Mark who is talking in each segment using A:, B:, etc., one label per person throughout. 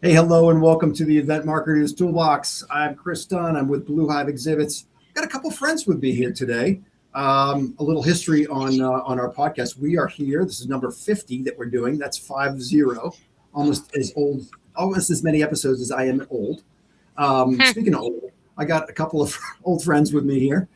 A: Hey, hello, and welcome to the Event Marketers Toolbox. I'm Chris Dunn. I'm with Blue Hive Exhibits. Got a couple friends with me here today. A little history on our podcast. We are here. This is number 50 that we're doing. That's 50, almost as old, almost as many episodes as I am old. Speaking of old, I got a couple of old friends with me here.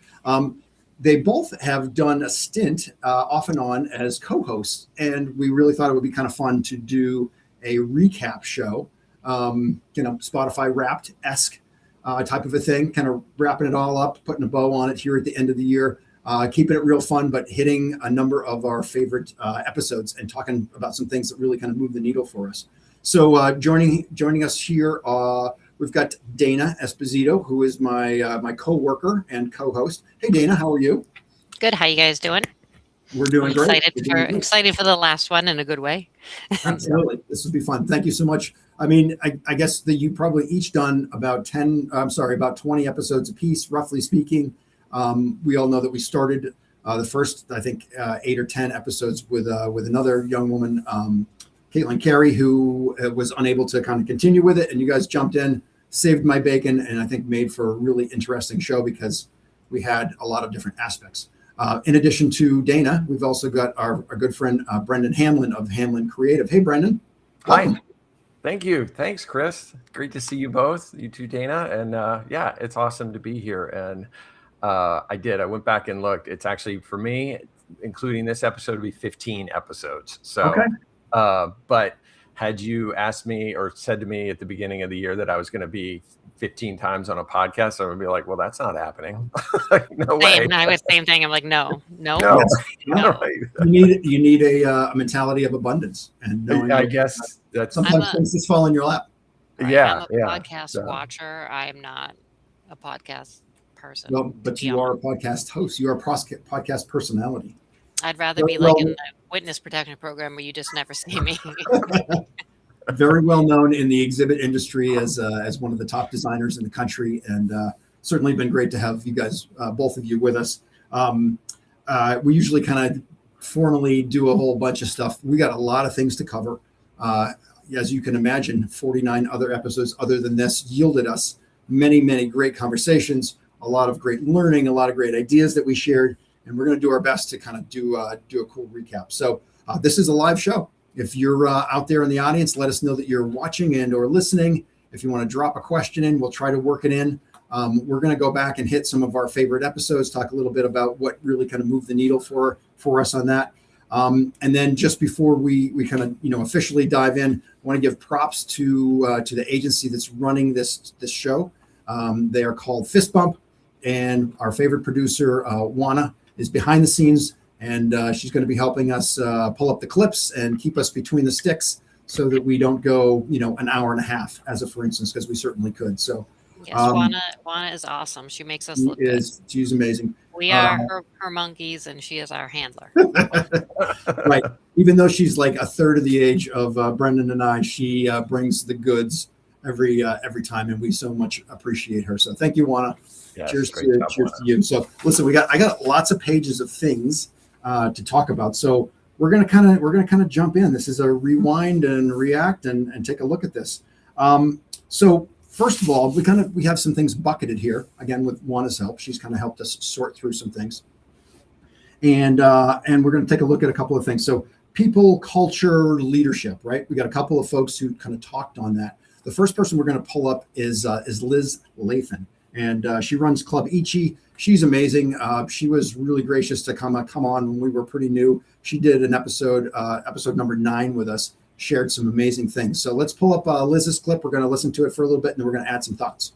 A: They both have done a stint off and on as co-hosts, and we really thought it would be kind of fun to do a recap show. Spotify Wrapped-esque type of a thing, kind of wrapping it all up, putting a bow on it here at the end of the year, keeping it real fun, but hitting a number of our favorite episodes and talking about some things that really kind of move the needle for us. So joining us here, we've got Dana Esposito, who is my co-worker and co-host. Hey, Dana, how are you?
B: Good. How you guys doing?
A: We're doing great.
B: Excited for the last one in a good way.
A: Absolutely. This will be fun. Thank you so much. I mean, I guess that you probably each done about 20 episodes apiece, roughly speaking. We all know that we started the first, I think, 8 or 10 episodes with another young woman, Caitlin Carey, who was unable to kind of continue with it. And you guys jumped in, saved my bacon, and I think made for a really interesting show because we had a lot of different aspects. In addition to Dana, we've also got our good friend, Brendon Hamlin of Hamlin Creative. Hey, Brendon.
C: Hi. Thank you. Thanks, Chris. Great to see you both, you too, Dana. And yeah, it's awesome to be here. And I went back and looked. It's actually, for me, including this episode, would be 15 episodes. So, okay. But had you asked me or said to me at the beginning of the year that I was going to be 15 times on a podcast, I would be like, well, that's not happening. No way.
B: I was same thing. I'm like, no.
A: Right. You need a mentality of abundance, and
C: I guess that's
A: sometimes things just fall in your lap.
B: Right.
C: Yeah,
B: I'm a podcast watcher. I am not a podcast person.
A: Well, but you are a podcast host. You are a podcast personality.
B: I'd rather be like in the witness protection program where you just never see me.
A: Very well known in the exhibit industry as one of the top designers in the country, and certainly been great to have you guys, both of you, with us. We usually kind of formally do a whole bunch of stuff. We got a lot of things to cover. As you can imagine, 49 other episodes other than this yielded us many, many great conversations, a lot of great learning, a lot of great ideas that we shared, and we're going to do our best to kind of do a cool recap. So this is a live show. If you're out there in the audience, let us know that you're watching and or listening. If you want to drop a question in, we'll try to work it in. We're going to go back and hit some of our favorite episodes, talk a little bit about what really kind of moved the needle for us on that. And then just before we kind of officially dive in, I want to give props to the agency that's running this show. They are called Fist Bump, and our favorite producer, Juana, is behind the scenes. And she's going to be helping us pull up the clips and keep us between the sticks so that we don't go, an hour and a half, as a for instance, because we certainly could. So,
B: yes, Juana is awesome. She makes us look good.
A: She's amazing.
B: We are her monkeys, and she is our handler.
A: Right. Even though she's like a third of the age of Brendon and I, she brings the goods every time, and we so much appreciate her. So thank you, Juana.
C: Yes,
A: cheers to you. So listen, I got lots of pages of things to talk about. So we're gonna kind of jump in. This is a rewind and react and take a look at this. So first of all, we have some things bucketed here again with Juana's help. She's kind of helped us sort through some things, and we're going to take a look at a couple of things. So people, culture, leadership. Right. We got a couple of folks who kind of talked on that. The first person we're going to pull up is Liz Lathan. And she runs Club Ichi. She's amazing. She was really gracious to come on when we were pretty new. She did an episode number 9 with us, shared some amazing things. So let's pull up Liz's clip. We're going to listen to it for a little bit, and then we're going to add some thoughts.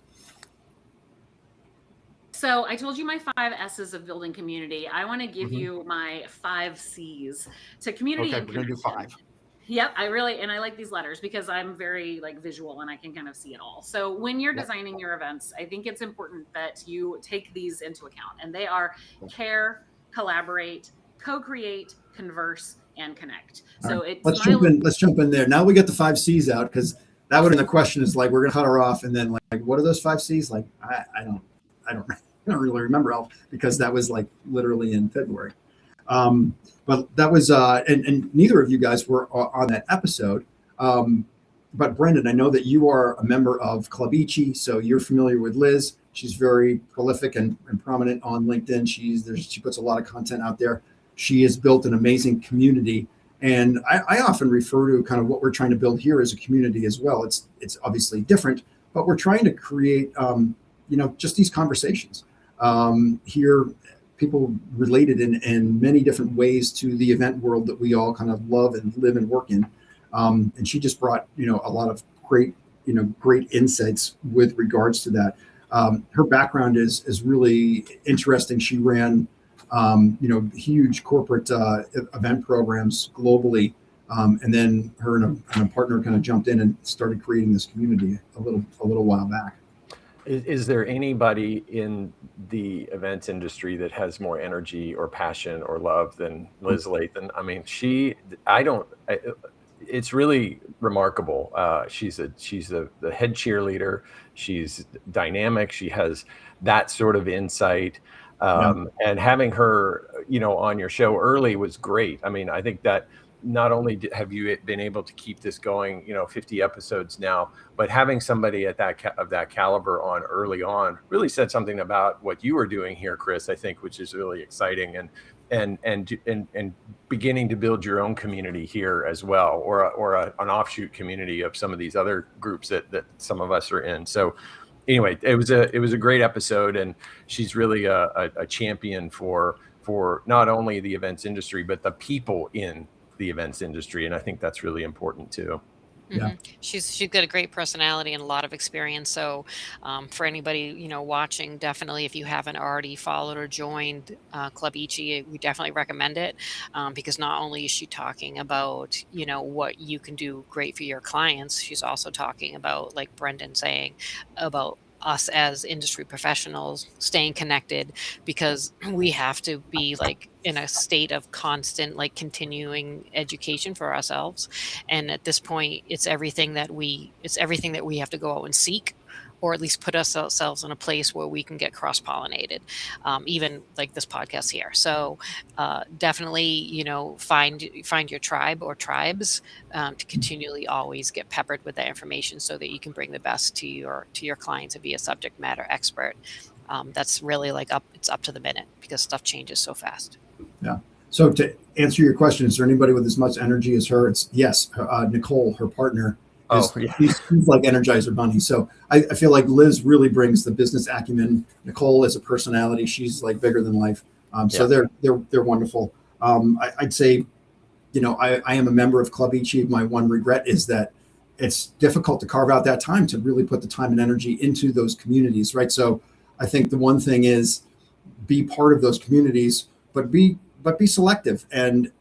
D: So I told you my 5 S's of building community. I want to give you my 5 C's to community.
A: Okay, we're going to do 5.
D: Yep, I like these letters because I'm very visual and I can kind of see it all. So when you're designing your events, I think it's important that you take these into account, and they are care, collaborate, co-create, converse, and connect. So
A: right. Let's jump in there. Now we get the 5 C's out, because that would have been the question is we're gonna cut her off, and then what are those 5 C's? I don't really remember all, because that was literally in February. But that was, and neither of you guys were on that episode. but Brendon, I know that you are a member of Club Ichi, so you're familiar with Liz. She's very prolific and prominent on LinkedIn. She puts a lot of content out there. She has built an amazing community. And I often refer to kind of what we're trying to build here as a community as well. It's obviously different, but we're trying to create, just these conversations. Here, people related in many different ways to the event world that we all kind of love and live and work in. And she just brought, a lot of great insights with regards to that. Her background is really interesting. She ran, huge corporate event programs globally. And then her and a partner kind of jumped in and started creating this community a little while back.
C: Is there anybody in the events industry that has more energy or passion or love than Liz Lathan? I mean, it's really remarkable. She's the head cheerleader. She's dynamic. She has that sort of insight. And having her, on your show early was great. I mean, I think that not only have you been able to keep this going, 50 episodes now, but having somebody of that caliber on early on really said something about what you were doing here, Chris, I think, which is really exciting, and beginning to build your own community here as well, or an offshoot community of some of these other groups that some of us are in. So anyway, it was a great episode, and she's really a champion for not only the events industry, but the people in the events industry. And I think that's really important too.
A: Yeah.
B: She's got a great personality and a lot of experience. So for anybody, watching, definitely, if you haven't already followed or joined Club Ichi, we definitely recommend it because not only is she talking about, what you can do great for your clients, she's also talking about, like Brendon saying, about us as industry professionals staying connected, because we have to be in a state of constant continuing education for ourselves. And at this point, it's everything that we have to go out and seek, or at least put ourselves in a place where we can get cross-pollinated, even like this podcast here. So definitely, find your tribe or tribes to continually always get peppered with that information so that you can bring the best to your clients and be a subject matter expert. That's really it's up to the minute, because stuff changes so fast.
A: Yeah. So to answer your question, is there anybody with as much energy as her? It's yes. Nicole, her partner, she's like Energizer Bunny. So I feel like Liz really brings the business acumen. Nicole is a personality. She's bigger than life. So they're wonderful. I'd say, I am a member of Club Ichi. My one regret is that it's difficult to carve out that time to really put the time and energy into those communities, right? So I think the one thing is be part of those communities, but be selective and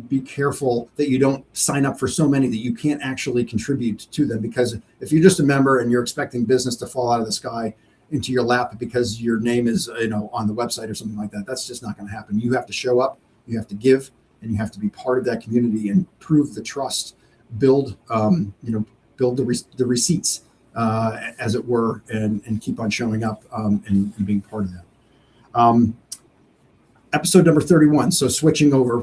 A: be careful that you don't sign up for so many that you can't actually contribute to them. Because if you're just a member and you're expecting business to fall out of the sky into your lap because your name is, on the website or something like that, that's just not going to happen. You have to show up, you have to give, and you have to be part of that community and prove the trust, build the receipts, as it were, and keep on showing up and being part of that. Episode number 31. So switching over,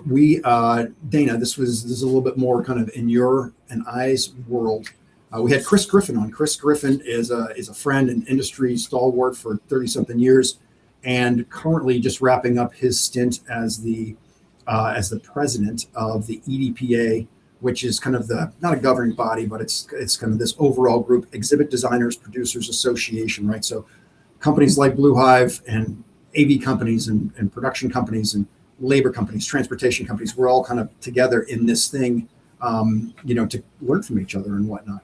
A: Dana, this is a little bit more kind of in your and I's world. We had Chris Griffin on. Chris Griffin is a friend and industry stalwart for 30-something years, and currently just wrapping up his stint as the president of the EDPA, which is kind of not a governing body, but it's kind of this overall group, Exhibit Designers Producers Association, right? So companies like Blue Hive and AV companies and production companies and labor companies, transportation companies, we're all kind of together in this thing, to learn from each other and whatnot.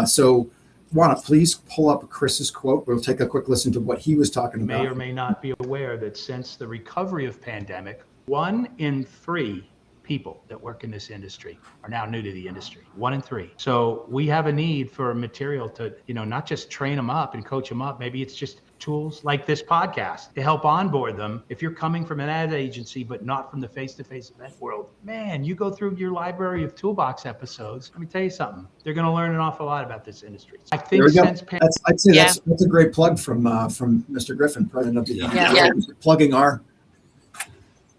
A: So Juana, please pull up Chris's quote. We'll take a quick listen to what he was talking about.
E: May or may not be aware that since the recovery of pandemic, 1 in 3 people that work in this industry are now new to the industry. 1 in 3. So we have a need for material to, not just train them up and coach them up. Maybe it's just tools like this podcast to help onboard them. If you're coming from an ad agency, but not from the face-to-face event world, man, you go through your library of Toolbox episodes. Let me tell you something. They're going to learn an awful lot about this industry. I think since
A: I'd say that's a great plug from Mr. Griffin, president of the
B: Yeah.
A: plugging our.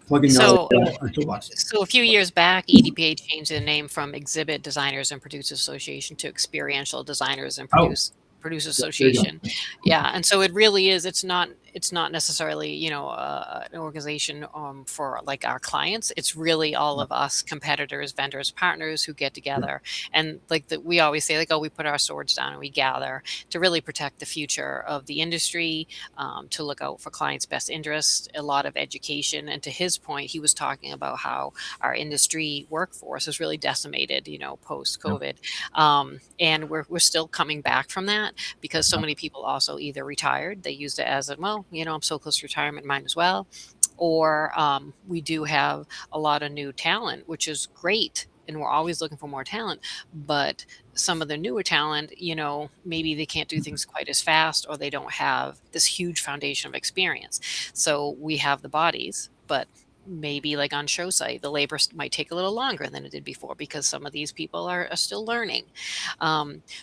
A: plugging
B: So,
A: our Toolbox.
B: so a few years back, EDPA changed their name from Exhibit Designers and Producers Association to Experiential Designers and
A: Oh,
B: Producers
A: there you
B: Association.
A: go.
B: Yeah, and so it really is. It's not necessarily an organization for like our clients. It's really all of us competitors, vendors, partners who get together and we always say like, oh, we put our swords down and we gather to really protect the future of the industry, to look out for clients' best interests, a lot of education. And to his point, he was talking about how our industry workforce is really decimated, post COVID. And we're still coming back from that because so many people also either retired, they used it as I'm so close to retirement, might as well. Or we do have a lot of new talent, which is great. And we're always looking for more talent. But some of the newer talent, maybe they can't do things quite as fast or they don't have this huge foundation of experience. So we have the bodies, but maybe like on show site, the labor might take a little longer than it did before because some of these people are still learning.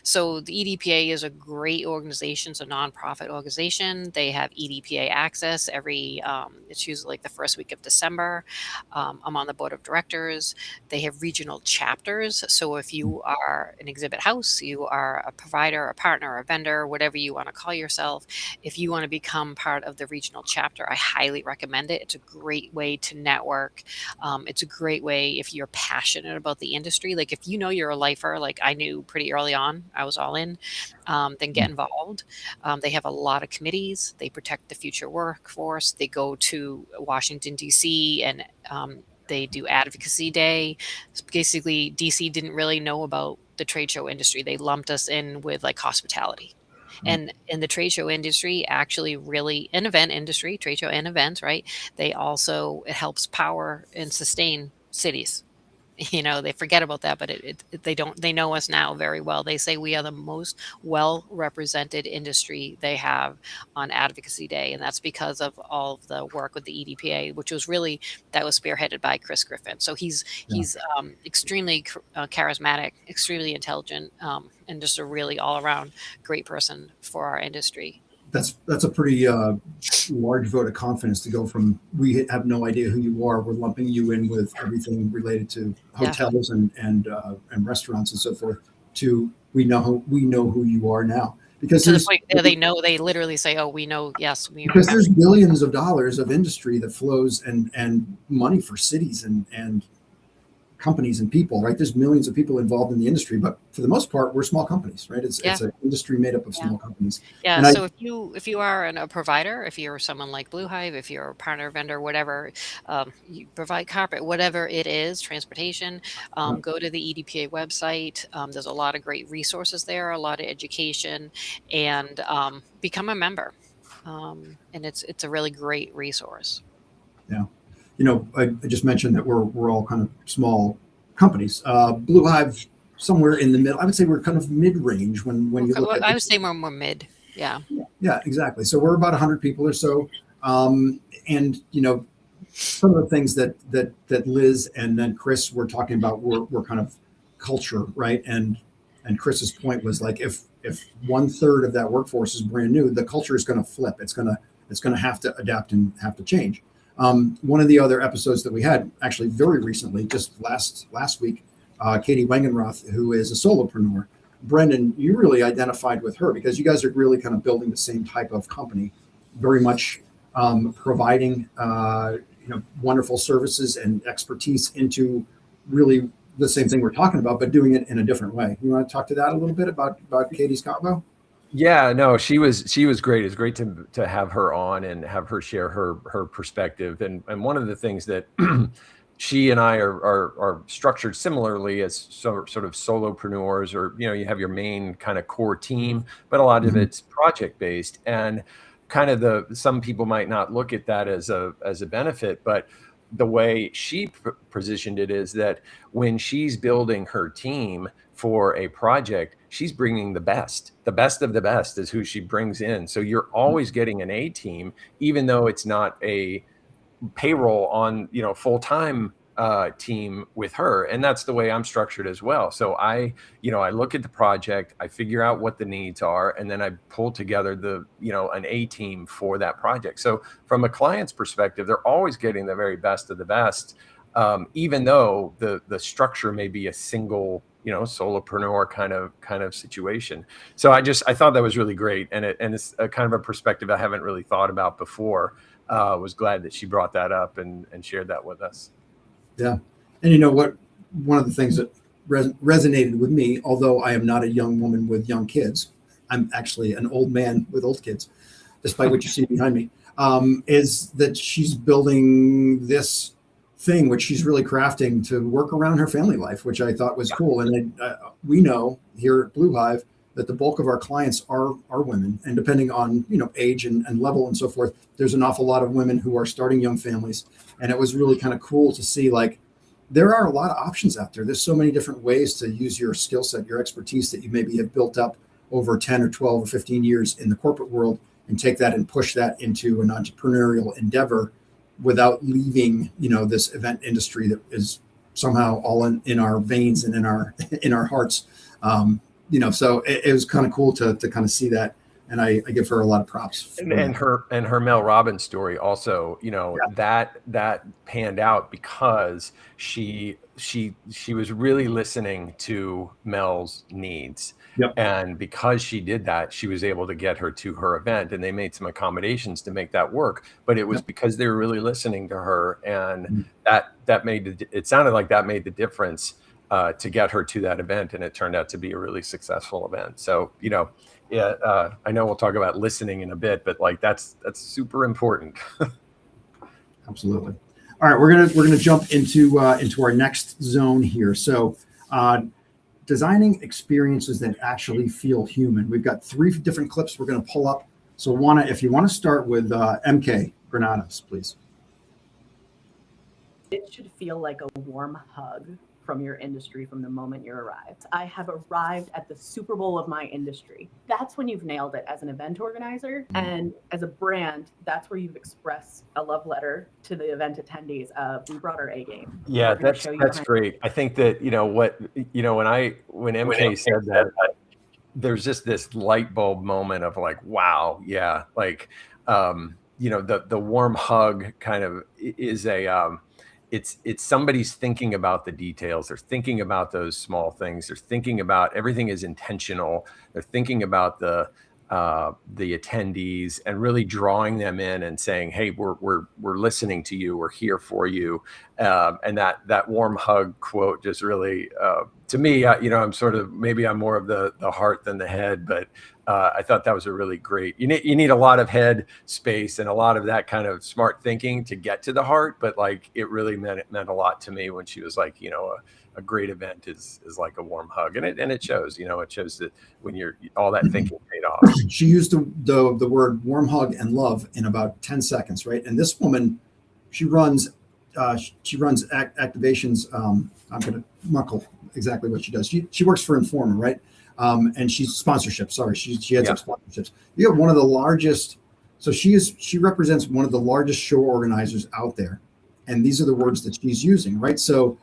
B: So the EDPA is a great organization. It's a nonprofit organization. They have EDPA access it's usually like the first week of December. I'm on the board of directors. They have regional chapters. So if you are an exhibit house, you are a provider, a partner, a vendor, whatever you want to call yourself, if you want to become part of the regional chapter, I highly recommend it. It's a great way to network. It's a great way if you're passionate about the industry. Like if you're a lifer, like I knew pretty early on, I was all in, then get involved. They have a lot of committees. They protect the future workforce. They go to Washington, D.C. and they do advocacy day. Basically, DC didn't really know about the trade show industry. They lumped us in with like hospitality. And in the trade show industry, actually really an event industry, trade show and events, right? It helps power and sustain cities. They forget about that, but they know us now very well. They say we are the most well represented industry they have on Advocacy Day. And that's because of all of the work with the EDPA, which was spearheaded by Chris Griffin. So he's extremely charismatic, extremely intelligent, and just a really all around great person for our industry.
A: That's a pretty large vote of confidence to go from we have no idea who you are, we're lumping you in with everything related to hotels and restaurants and so forth, to we know who you are now. Because
B: to the point they literally say, oh, we know, yes,
A: because there's billions of dollars of industry that flows and money for cities and companies and people, right? There's millions of people involved in the industry, but for the most part, we're small companies, right? It's an industry made up of small companies.
B: Yeah. And so if you are a provider, if you're someone like Blue Hive, if you're a partner vendor, whatever, you provide carpet, whatever it is, transportation, go to the EDPA website. There's a lot of great resources there, a lot of education, and become a member. And it's a really great resource.
A: Yeah. I just mentioned that we're all kind of small companies. Blue Hive, somewhere in the middle. I would say we're kind of mid-range when you look at.
B: I would say we're more mid. Yeah.
A: Yeah, exactly. So we're about 100 people or so, and some of the things that Liz and then Chris were talking about were kind of culture, right? And Chris's point was like if 1/3 of that workforce is brand new, the culture is going to flip. It's going to have to adapt and have to change. One of the other episodes that we had actually very recently, just last week, Katie Wangenroth, who is a solopreneur. Brendon, you really identified with her because you guys are really kind of building the same type of company, very much providing wonderful services and expertise into really the same thing we're talking about, but doing it in a different way. You want to talk to that a little bit about Katie's combo?
C: Yeah, no, she was great. It's great to have her on and have her share her perspective. And one of the things that she and I are structured similarly as sort of solopreneurs, or you have your main kind of core team, but a lot of it's project based. And kind of some people might not look at that as a benefit, but the way she positioned it is that when she's building her team for a project, she's bringing the best of the best is who she brings in. So you're always getting an A team, even though it's not a payroll on, full-time team with her, and that's the way I'm structured as well. So I look at the project, I figure out what the needs are, and then I pull together an A team for that project. So from a client's perspective, they're always getting the very best of the best, even though the structure may be a single solopreneur kind of situation. So I thought that was really great, and it's a kind of a perspective I haven't really thought about before. Was glad that she brought that up and shared that with us.
A: Yeah. And you know what? One of the things that resonated with me, although I am not a young woman with young kids, I'm actually an old man with old kids, despite what you see behind me, is that she's building this thing, which she's really crafting to work around her family life, which I thought was cool. And we know here at Blue Hive that the bulk of our clients are women, and depending on age and level and so forth, there's an awful lot of women who are starting young families. And it was really kind of cool to see, like, there are a lot of options out there. There's so many different ways to use your skill set, your expertise that you maybe have built up over 10 or 12 or 15 years in the corporate world, and take that and push that into an entrepreneurial endeavor without leaving, this event industry that is somehow all in our veins and in our hearts. So it was kind of cool to kind of see that. And I give her a lot of props.
C: And her Mel Robbins story also, that panned out because she was really listening to Mel's needs.
A: Yep.
C: And because she did that, she was able to get her to her event, and they made some accommodations to make that work. But it was because they were really listening to her, and that made it sounded like that made the difference to get her to that event, and it turned out to be a really successful event. So I know we'll talk about listening in a bit, but like that's super important.
A: Absolutely. All right, we're gonna jump into our next zone here. So, designing experiences that actually feel human. We've got 3 different clips we're gonna pull up. So, if you want to start with MK Granados, please.
F: It should feel like a warm hug from your industry from the moment you arrived. I have arrived at the Super Bowl of my industry. That's when you've nailed it as an event organizer. And as a brand, that's where you've expressed a love letter to the event attendees of, we brought our A game.
C: Yeah, that's great. I think that, when MK said that, there's just this light bulb moment of like, wow, yeah. Like, the warm hug kind of is it's somebody's thinking about the details. They're thinking about those small things. They're thinking about everything is intentional. They're thinking about the attendees and really drawing them in and saying, hey, we're listening to you. We're here for you. And that warm hug quote just really, to me, I'm sort of, maybe I'm more of the heart than the head, but I thought that was a really great, you need a lot of head space and a lot of that kind of smart thinking to get to the heart. But like, it really meant a lot to me when she was like, a great event is like a warm hug, and it shows, it shows that when you're all that thinking paid off.
A: She used the word warm hug and love in about 10 seconds. Right. And this woman, she runs activations. I'm going to muckle exactly what she does. She works for Informer, right? And she's sponsorship. Sorry, she heads up sponsorships. You have one of the largest. So she represents one of the largest show organizers out there, and these are the words that she's using, right? So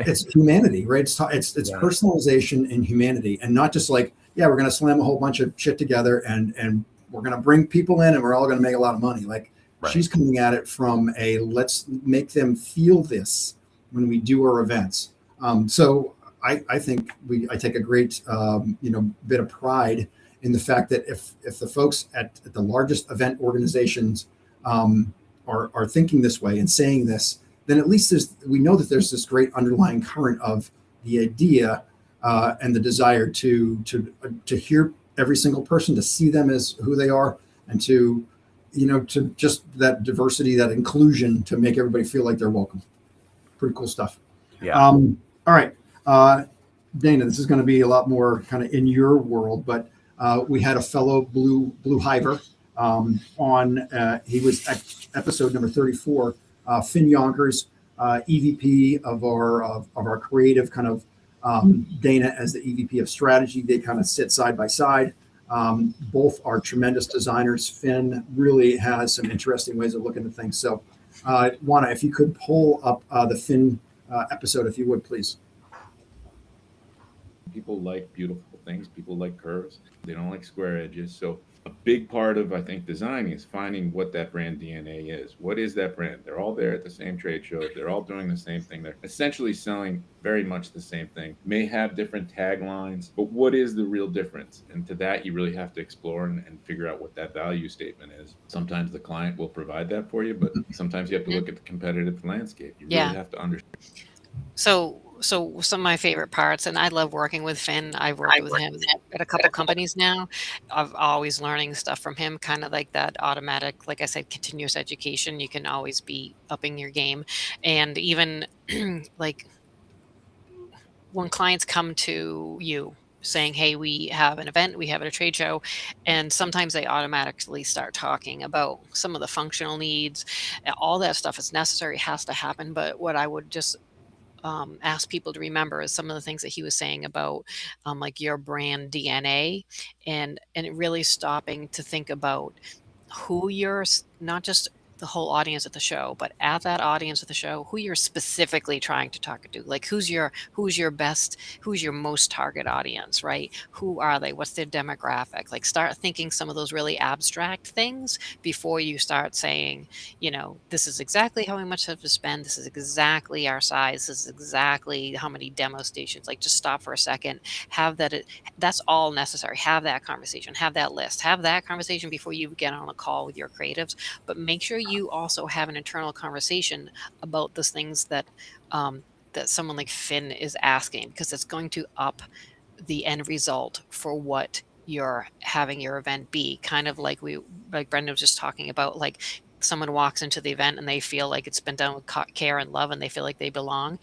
A: it's humanity, right? It's personalization and humanity, and not just like, we're going to slam a whole bunch of shit together and we're going to bring people in and we're all going to make a lot of money. Like, she's coming at it from a let's make them feel this when we do our events. So I think I take a great bit of pride in the fact that if the folks at the largest event organizations are thinking this way and saying this, then at least we know that there's this great underlying current of the idea and the desire to hear every single person, to see them as who they are, and to just that diversity, that inclusion, to make everybody feel like they're welcome. Pretty cool stuff.
C: Yeah.
A: All right. Dana, this is going to be a lot more kind of in your world, but we had a fellow Blue Hiver on. He was at episode number 34. Finn Yonkers, EVP of our creative kind of Dana as the EVP of strategy. They kind of sit side by side. Both are tremendous designers. Finn really has some interesting ways of looking at things. So Juana, if you could pull up the Finn episode, if you would, please.
G: People like beautiful things. People like curves. They don't like square edges. So a big part of, I think, design is finding what that brand DNA is. What is that brand? They're all there at the same trade show. They're all doing the same thing. They're essentially selling very much the same thing. May have different taglines, but what is the real difference? And to that, you really have to explore and figure out what that value statement is. Sometimes the client will provide that for you, but sometimes you have to look at the competitive landscape. You really have to understand.
B: So some of my favorite parts, and I love working with Finn. I've worked with him at a couple companies now. I'm always learning stuff from him, kind of like that automatic, like I said, continuous education. You can always be upping your game. And even like when clients come to you saying, hey, we have an event, we have a trade show, and sometimes they automatically start talking about some of the functional needs. All that stuff is necessary, has to happen. But what I would just ask people to remember is some of the things that he was saying about like your brand DNA, and it really stopping to think about who you're, not just the whole audience at the show, but at that audience at the show, who you're specifically trying to talk to. Like who's your best, who's your most target audience, right? Who are they? What's their demographic? Like start thinking some of those really abstract things before you start saying, this is exactly how much I have to spend. This is exactly our size. This is exactly how many demo stations. Like just stop for a second, have that. That's all necessary. Have that conversation, have that list, have that conversation before you get on a call with your creatives, but make sure you also have an internal conversation about those things that that someone like Finn is asking, because it's going to up the end result for what you're having your event be. Kind of like Brendon was just talking about, like someone walks into the event and they feel like it's been done with care and love and they feel like they belong.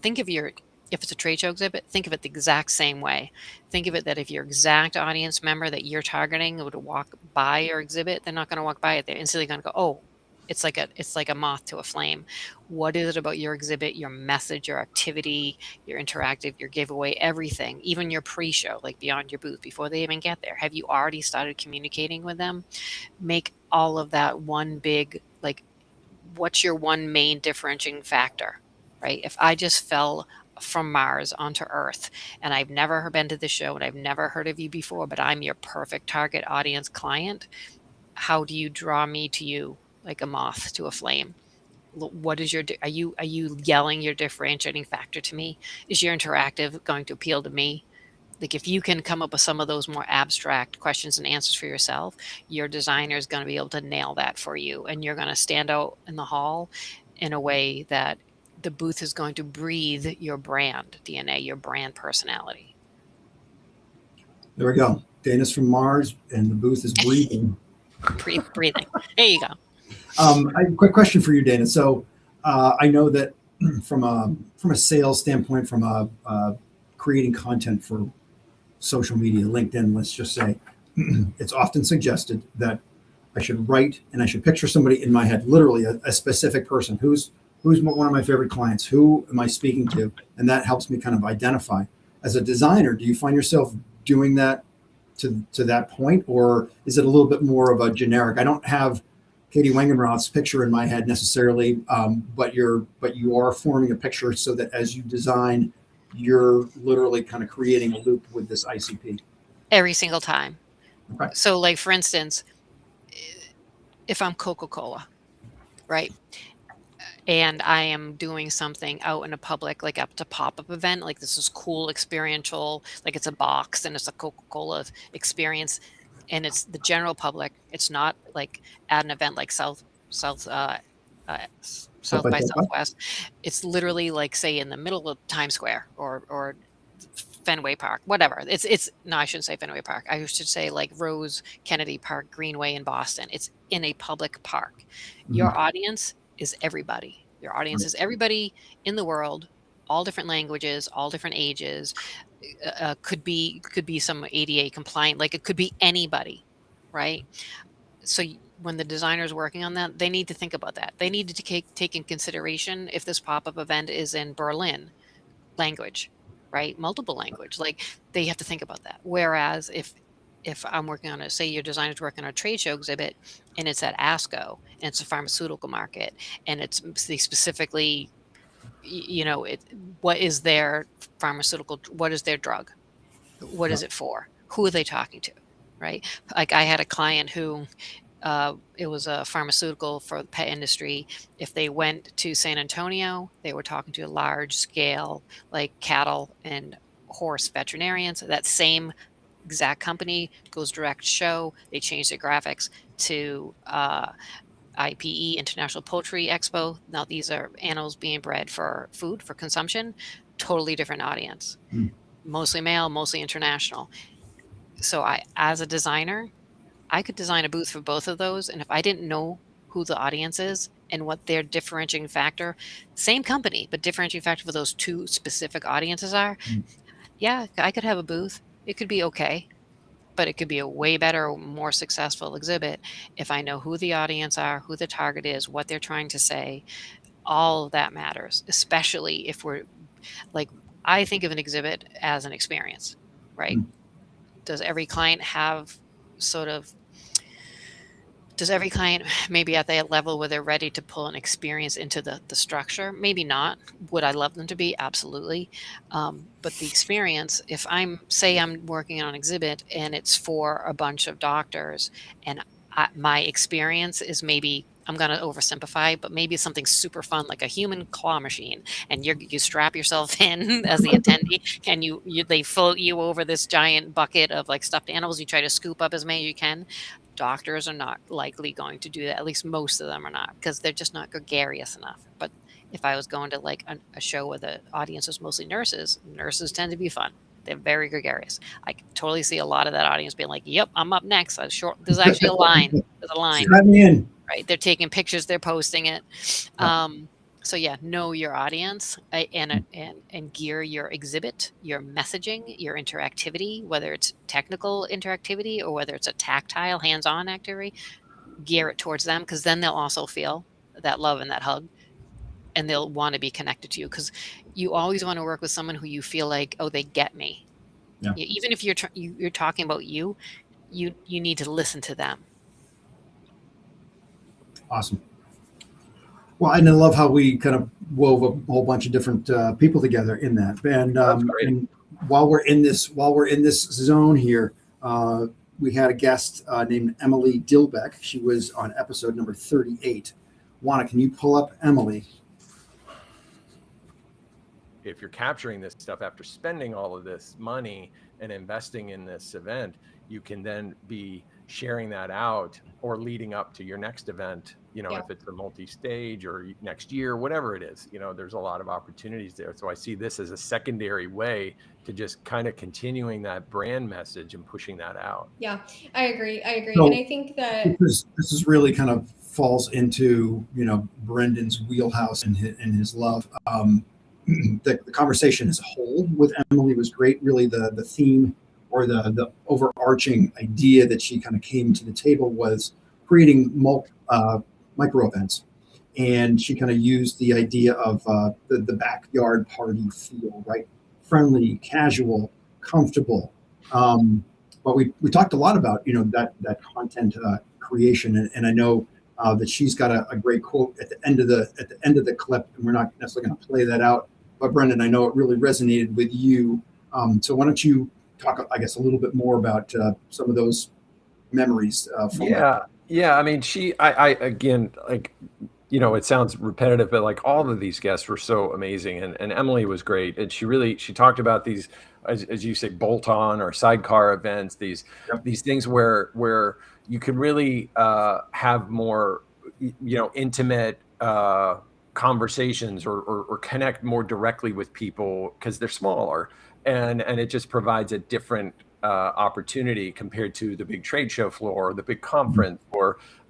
B: Think of if it's a trade show exhibit, think of it the exact same way. Think of it that if your exact audience member that you're targeting would walk by your exhibit, they're not going to walk by it. They're instantly going to go, oh, it's like a moth to a flame. What is it about your exhibit, your message, your activity, your interactive, your giveaway, everything, even your pre-show, like beyond your booth, before they even get there? Have you already started communicating with them? Make all of that one big, like, what's your one main differentiating factor, right? If I just fell from Mars onto Earth and I've never been to the show and I've never heard of you before, but I'm your perfect target audience client, how do you draw me to you like a moth to a flame? What is are you yelling your differentiating factor to me? Is your interactive going to appeal to me? Like if you can come up with some of those more abstract questions and answers for yourself, your designer is going to be able to nail that for you, and you're going to stand out in the hall in a way that the booth is going to breathe your brand DNA, your brand personality.
A: There we go. Dana's from Mars, and the booth is breathing.
B: Breathing. There you go.
A: Quick question for you, Dana. So I know that from a sales standpoint, from creating content for social media, LinkedIn, let's just say, it's often suggested that I should write and I should picture somebody in my head, literally a specific person. Who's one of my favorite clients? Who am I speaking to? And that helps me kind of identify. As a designer, do you find yourself doing that to that point, or is it a little bit more of a generic? I don't have Katie Wangenroth's picture in my head necessarily, but you are forming a picture so that as you design, you're literally kind of creating a loop with this ICP.
B: Every single time.
A: Okay.
B: So like, for instance, if I'm Coca-Cola, right? And I am doing something out in a public, like up to pop-up event, like this is cool, experiential, like it's a box and it's a Coca-Cola experience, and it's the general public. It's not like at an event like South by Southwest. It's literally like, say, in the middle of Times Square or Fenway Park, whatever. It's no, I shouldn't say Fenway Park. I should say like Rose Kennedy Park, Greenway in Boston. It's in a public park. Mm-hmm. Your audience is everybody. Your audience is everybody in the world, all different languages, all different ages. Could be some ADA compliant, like it could be anybody, right? So when the designer is working on that, they need to think about that. They need to take in consideration if this pop-up event is in Berlin language, right? Multiple language, like they have to think about that. Whereas if if I'm working on say your designer's working on a trade show exhibit and it's at ASCO and it's a pharmaceutical market and they specifically, what is their what is their drug? What is it for? Who are they talking to? Right? Like I had a client who, it was a pharmaceutical for the pet industry. If they went to San Antonio, they were talking to a large scale, like cattle and horse veterinarians. That same exact company goes direct show. They change their graphics to IPE, International Poultry Expo. Now these are animals being bred for food, for consumption. Totally different audience. Mostly male, mostly international. So as a designer, I could design a booth for both of those. And if I didn't know who the audience is and what their differentiating factor, same company, but differentiating factor for those two specific audiences are, yeah, I could have a booth. It could be okay, but it could be a way better, more successful exhibit if I know who the audience are, who the target is, what they're trying to say. All of that matters, especially if we're like, I think of an exhibit as an experience, right? Does every client have sort of does every client maybe at that level where they're ready to pull an experience into the structure? Maybe not. Would I love them to be? Absolutely. But the experience, if I'm working on an exhibit and it's for a bunch of doctors and my experience is maybe, I'm going to oversimplify, but maybe something super fun like a human claw machine, and you strap yourself in as the attendee, and they float you over this giant bucket of like stuffed animals. You try to scoop up as many as you can. Doctors are not likely going to do that. At least most of them are not, because they're just not gregarious enough. But if I was going to like a show where the audience was mostly nurses tend to be fun. They're very gregarious. I can totally see a lot of that audience being like, "Yep, I'm up next." There's actually a line. There's a line.
A: Strap me in.
B: Right? They're taking pictures. They're posting it. So yeah, know your audience and gear your exhibit, your messaging, your interactivity, whether it's technical interactivity or whether it's a tactile, hands-on activity. Gear it towards them, because then they'll also feel that love and that hug, and they'll want to be connected to you, because you always want to work with someone who you feel like, oh, they get me.
A: Yeah.
B: Even if you're talking about you need to listen to them.
A: Awesome. Well, and I love how we kind of wove a whole bunch of different people together in that. And while we're in this zone here, we had a guest named Emily Dilbeck. She was on episode number 38. Juana, can you pull up Emily?
C: If you're capturing this stuff after spending all of this money and investing in this event, you can then be sharing that out or leading up to your next event, if it's a multi-stage or next year, whatever it is, there's a lot of opportunities there. So I see this as a secondary way to just kind of continuing that brand message and pushing that out.
H: Yeah, I agree.
A: So,
H: and I think that
A: this is really kind of falls into, Brendon's wheelhouse and his love. The conversation as a whole with Emily was great. Really the theme or the overarching idea that she kind of came to the table was creating micro events. And she kind of used the idea of the backyard party feel, right? Friendly, casual, comfortable. But we talked a lot about, that content creation. And I know that she's got a great quote at the end of the clip, and we're not necessarily going to play that out. But Brendon, I know it really resonated with you. So why don't you talk, I guess, a little bit more about some of those memories?
C: Yeah. I mean, I again, like, it sounds repetitive, but like all of these guests were so amazing. And Emily was great. And she talked about these, as you say, bolt-on or sidecar events, these things where you could really have more, intimate conversations or connect more directly with people because they're smaller. And it just provides a different opportunity compared to the big trade show floor or the big conference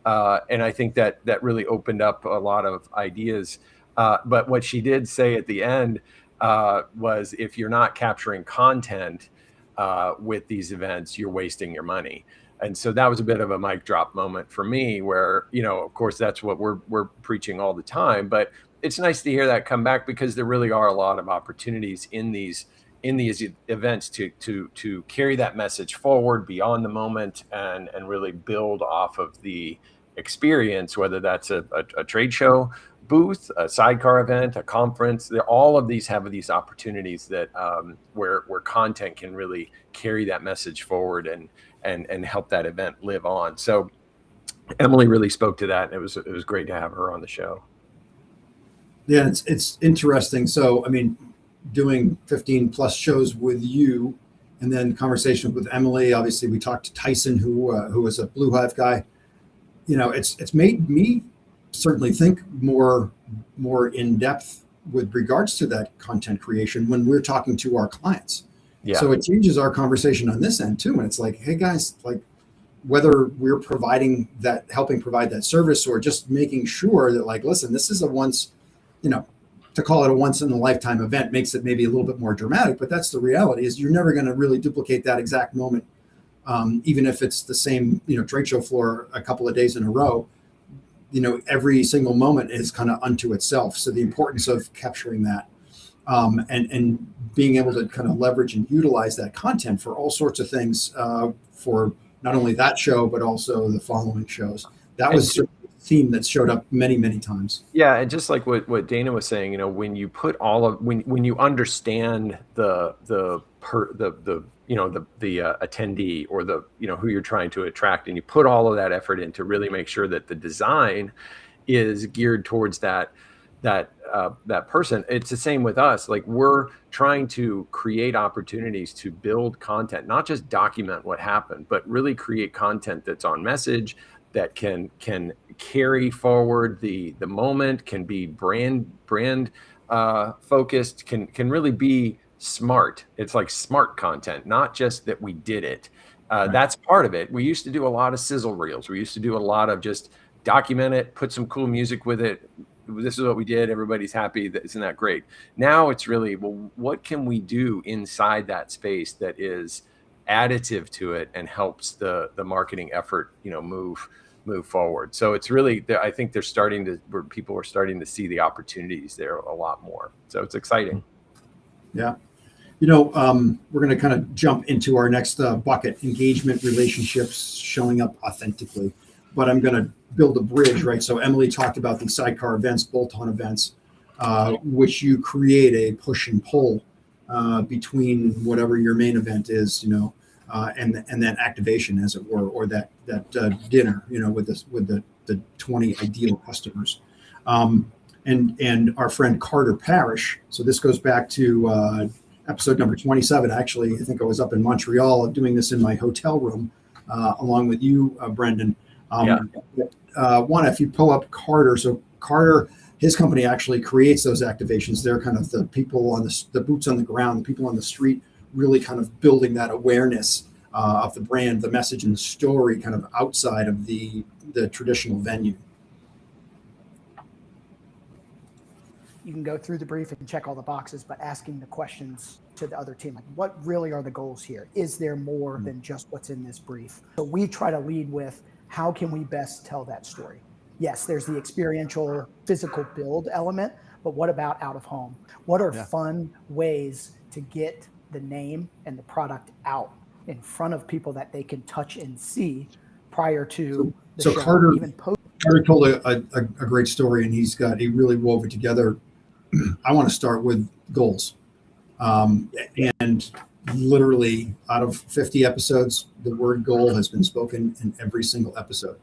C: and I think that really opened up a lot of ideas. But what she did say at the end was, if you're not capturing content with these events, you're wasting your money. And so that was a bit of a mic drop moment for me where, of course, that's what we're preaching all the time. But it's nice to hear that come back, because there really are a lot of opportunities in these in these events to carry that message forward beyond the moment and really build off of the experience, whether that's a trade show booth, a sidecar event, a conference. All of these have these opportunities that where content can really carry that message forward and help that event live on. So Emily really spoke to that, and it was great to have her on the show.
A: Yeah, it's interesting. So, I mean, doing 15 plus shows with you, and then conversation with Emily. Obviously, we talked to Tyson, who was a Blue Hive guy. You know, it's made me certainly think more in depth with regards to that content creation when we're talking to our clients.
C: Yeah.
A: So it changes our conversation on this end too. And it's like, hey guys, like whether we're providing that, helping provide that service, or just making sure that like, listen, this is a once, you know, to call it a once in a lifetime event makes it maybe a little bit more dramatic, but that's the reality is you're never going to really duplicate that exact moment. Even if it's the same, you know, trade show floor a couple of days in a row, you know, every single moment is kind of unto itself. So the importance of capturing that and being able to kind of leverage and utilize that content for all sorts of things for not only that show, but also the following shows. That was a theme that showed up many, many times.
C: Yeah. And just like what Dana was saying, you know, when you put all of, when you understand the attendee or the, you know, who you're trying to attract, and you put all of that effort in to really make sure that the design is geared towards that person. It's the same with us. Like we're trying to create opportunities to build content, not just document what happened, but really create content that's on message, that can carry forward the moment, can be brand focused, can really be smart. It's like smart content, not just that we did it.
A: Right.
C: That's part of it. We used to do a lot of sizzle reels. We used to do a lot of just document it, put some cool music with it. This is what we did. Everybody's happy. Isn't that great? Now it's really, well, what can we do inside that space that is additive to it and helps the marketing effort, you know, move forward. So it's really, I think where people are starting to see the opportunities there a lot more. So it's exciting.
A: Yeah. You know, we're going to kind of jump into our next bucket, engagement, relationships, showing up authentically. But I'm going to build a bridge, right? So Emily talked about these sidecar events, bolt-on events, which you create a push and pull between whatever your main event is, you know, and that activation, as it were, or that dinner, you know, with the 20 ideal customers. And our friend Carter Parrish. So this goes back to episode number 27. Actually, I think I was up in Montreal doing this in my hotel room along with you, Brendon. If you pull up Carter, so Carter, his company actually creates those activations. They're kind of the people on the boots on the ground, the people on the street, really kind of building that awareness of the brand, the message, and the story kind of outside of the traditional venue.
I: You can go through the brief and check all the boxes, but asking the questions to the other team, like what really are the goals here? Is there more than just what's in this brief? So we try to lead with, how can we best tell that story? Yes, there's the experiential physical build element, but what about out of home? What are fun ways to get the name and the product out in front of people that they can touch and see prior to the show,
A: Carter,
I: even post?
A: Carter told a great story, and he really wove it together. I want to start with goals. And literally out of 50 episodes, the word goal has been spoken in every single episode.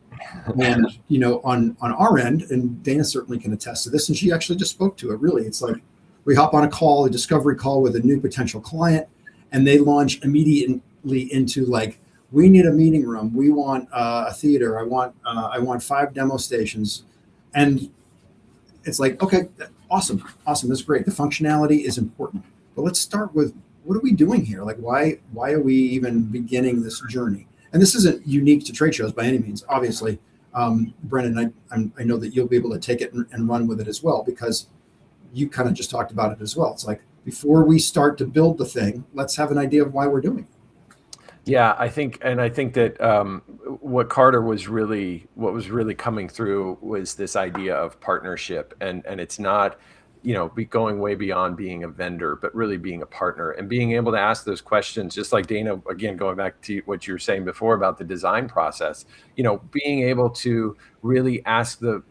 A: And, you know, on our end, and Dana certainly can attest to this, and she actually just spoke to it, really. It's like we hop on a discovery call with a new potential client, and they launch immediately into like, we need a meeting room. We want a theater. I want 5 demo stations. And it's like, okay, awesome. That's great. The functionality is important. But let's start with, what are we doing here? Like, why are we even beginning this journey? And this isn't unique to trade shows by any means. Obviously, Brendon, I know that you'll be able to take it and run with it as well, because you kind of just talked about it as well. It's like, before we start to build the thing, let's have an idea of why we're doing it.
C: Yeah, I think that what was really coming through was this idea of partnership, and it's not be going way beyond being a vendor, but really being a partner and being able to ask those questions, just like Dana, again, going back to what you were saying before about the design process, being able to really ask the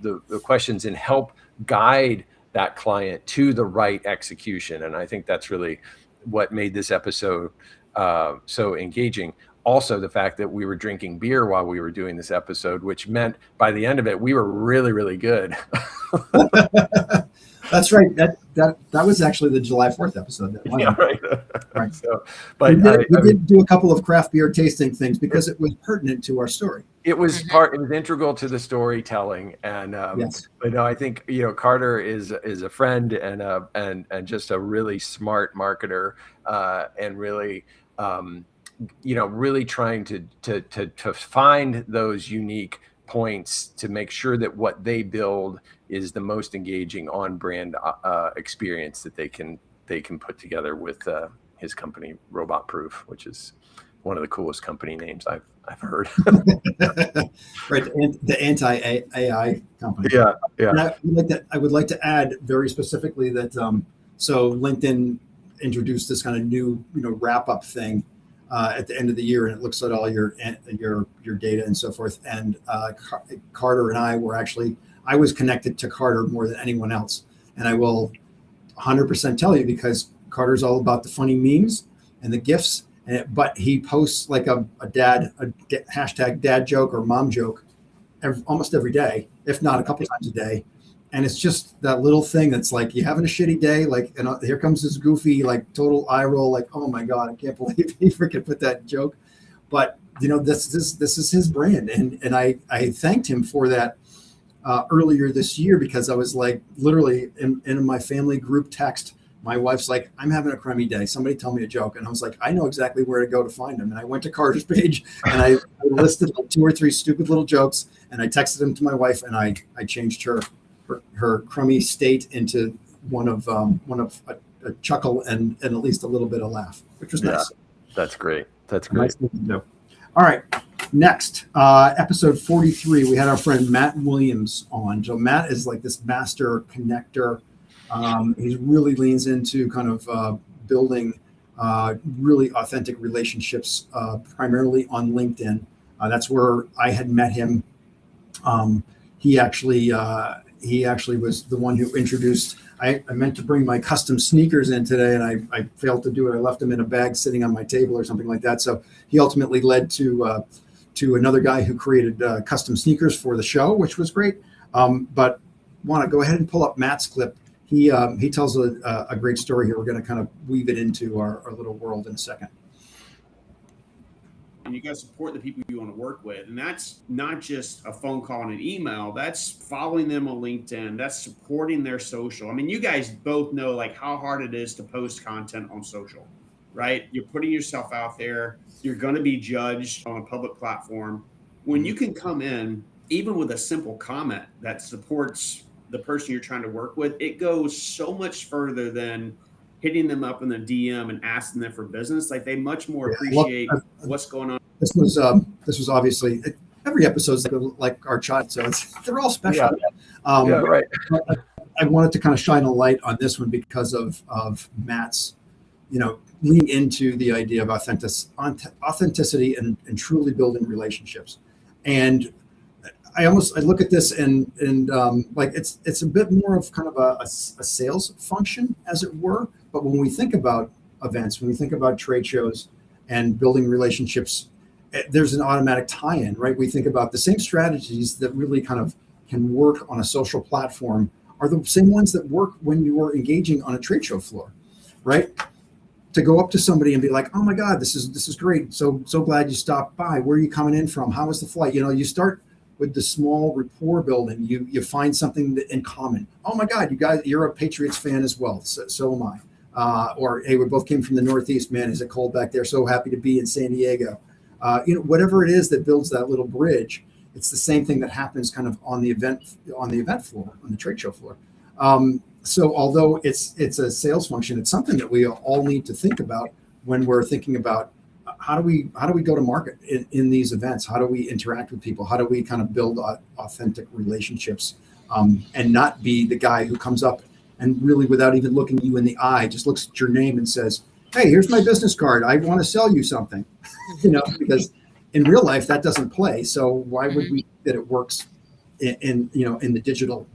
C: questions and help guide that client to the right execution. And I think that's really what made this episode so engaging. Also, the fact that we were drinking beer while we were doing this episode, which meant by the end of it, we were really, really good.
A: That's right. That was actually the July 4th episode.
C: Yeah, right.
A: Right.
C: So, but
A: we did do a couple of craft beer tasting things because it was pertinent to our story.
C: It was integral to the storytelling. And
A: yes.
C: But no, I think Carter is a friend and just a really smart marketer, and really really trying to find those unique points to make sure that what they build is the most engaging on brand experience that they can put together with his company Robot Proof, which is one of the coolest company names I've heard.
A: Right, the anti-AI company.
C: Yeah.
A: And I would like to add very specifically that so LinkedIn introduced this kind of new wrap up thing at the end of the year, and it looks at all your data and so forth. And Carter and I I was connected to Carter more than anyone else, and I will 100% tell you, because Carter's all about the funny memes and the GIFs, but he posts like a hashtag dad joke or mom joke almost every day, if not a couple times a day. And it's just that little thing that's like, you having a shitty day, and here comes this goofy, total eye roll, oh my God, I can't believe he freaking put that joke. But this is his brand, and I thanked him for that earlier this year, because I was literally in my family group text, my wife's like, I'm having a crummy day, somebody tell me a joke. And I was like, I know exactly where to go to find him. And I went to Carter's page and I listed 2 or 3 stupid little jokes, and I texted them to my wife, and I changed her crummy state into one of a chuckle and at least a little bit of laugh, which was nice.
C: That's great. That's great.
A: Nice. All right. Next, episode 43, we had our friend Matt Williams on. So Matt is this master connector. He really leans into kind of building really authentic relationships, primarily on LinkedIn. That's where I had met him. He actually was the one who introduced. I meant to bring my custom sneakers in today, and I failed to do it. I left them in a bag sitting on my table or something like that. So he ultimately led to another guy who created custom sneakers for the show, which was great. But want to go ahead and pull up Matt's clip. He tells a great story here. We're going to kind of weave it into our little world in a second.
J: And you got to support the people you want to work with. And that's not just a phone call and an email. That's following them on LinkedIn. That's supporting their social. I mean, you guys both know how hard it is to post content on social, right? You're putting yourself out there. You're going to be judged on a public platform. When you can come in, even with a simple comment that supports the person you're trying to work with, it goes so much further than hitting them up in the DM and asking them for business. They much more appreciate what's going on.
A: This was obviously, every episode's like our child, so they're all special.
C: Yeah, right.
A: I wanted to kind of shine a light on this one because of Matt's, leaning into the idea of authenticity and truly building relationships. And I look at this and it's a bit more of kind of a sales function, as it were. But when we think about events, when we think about trade shows and building relationships, there's an automatic tie-in, right? We think about the same strategies that really kind of can work on a social platform are the same ones that work when you are engaging on a trade show floor, right? To go up to somebody and be like, oh my God, this is great. So glad you stopped by. Where are you coming in from? How was the flight? You start with the small rapport building. You find something in common. Oh my God, you're a Patriots fan as well. So am I. Or, hey, we both came from the Northeast, man. Is it cold back there? So happy to be in San Diego. Whatever it is that builds that little bridge, it's the same thing that happens kind of on the event floor, on the trade show floor. So although it's a sales function, it's something that we all need to think about when we're thinking about how do we go to market in these events? How do we interact with people? How do we kind of build authentic relationships and not be the guy who comes up and really without even looking you in the eye, just looks at your name and says, "Hey, here's my business card. I want to sell you something." Because in real life that doesn't play. So why would we think that it works in the digital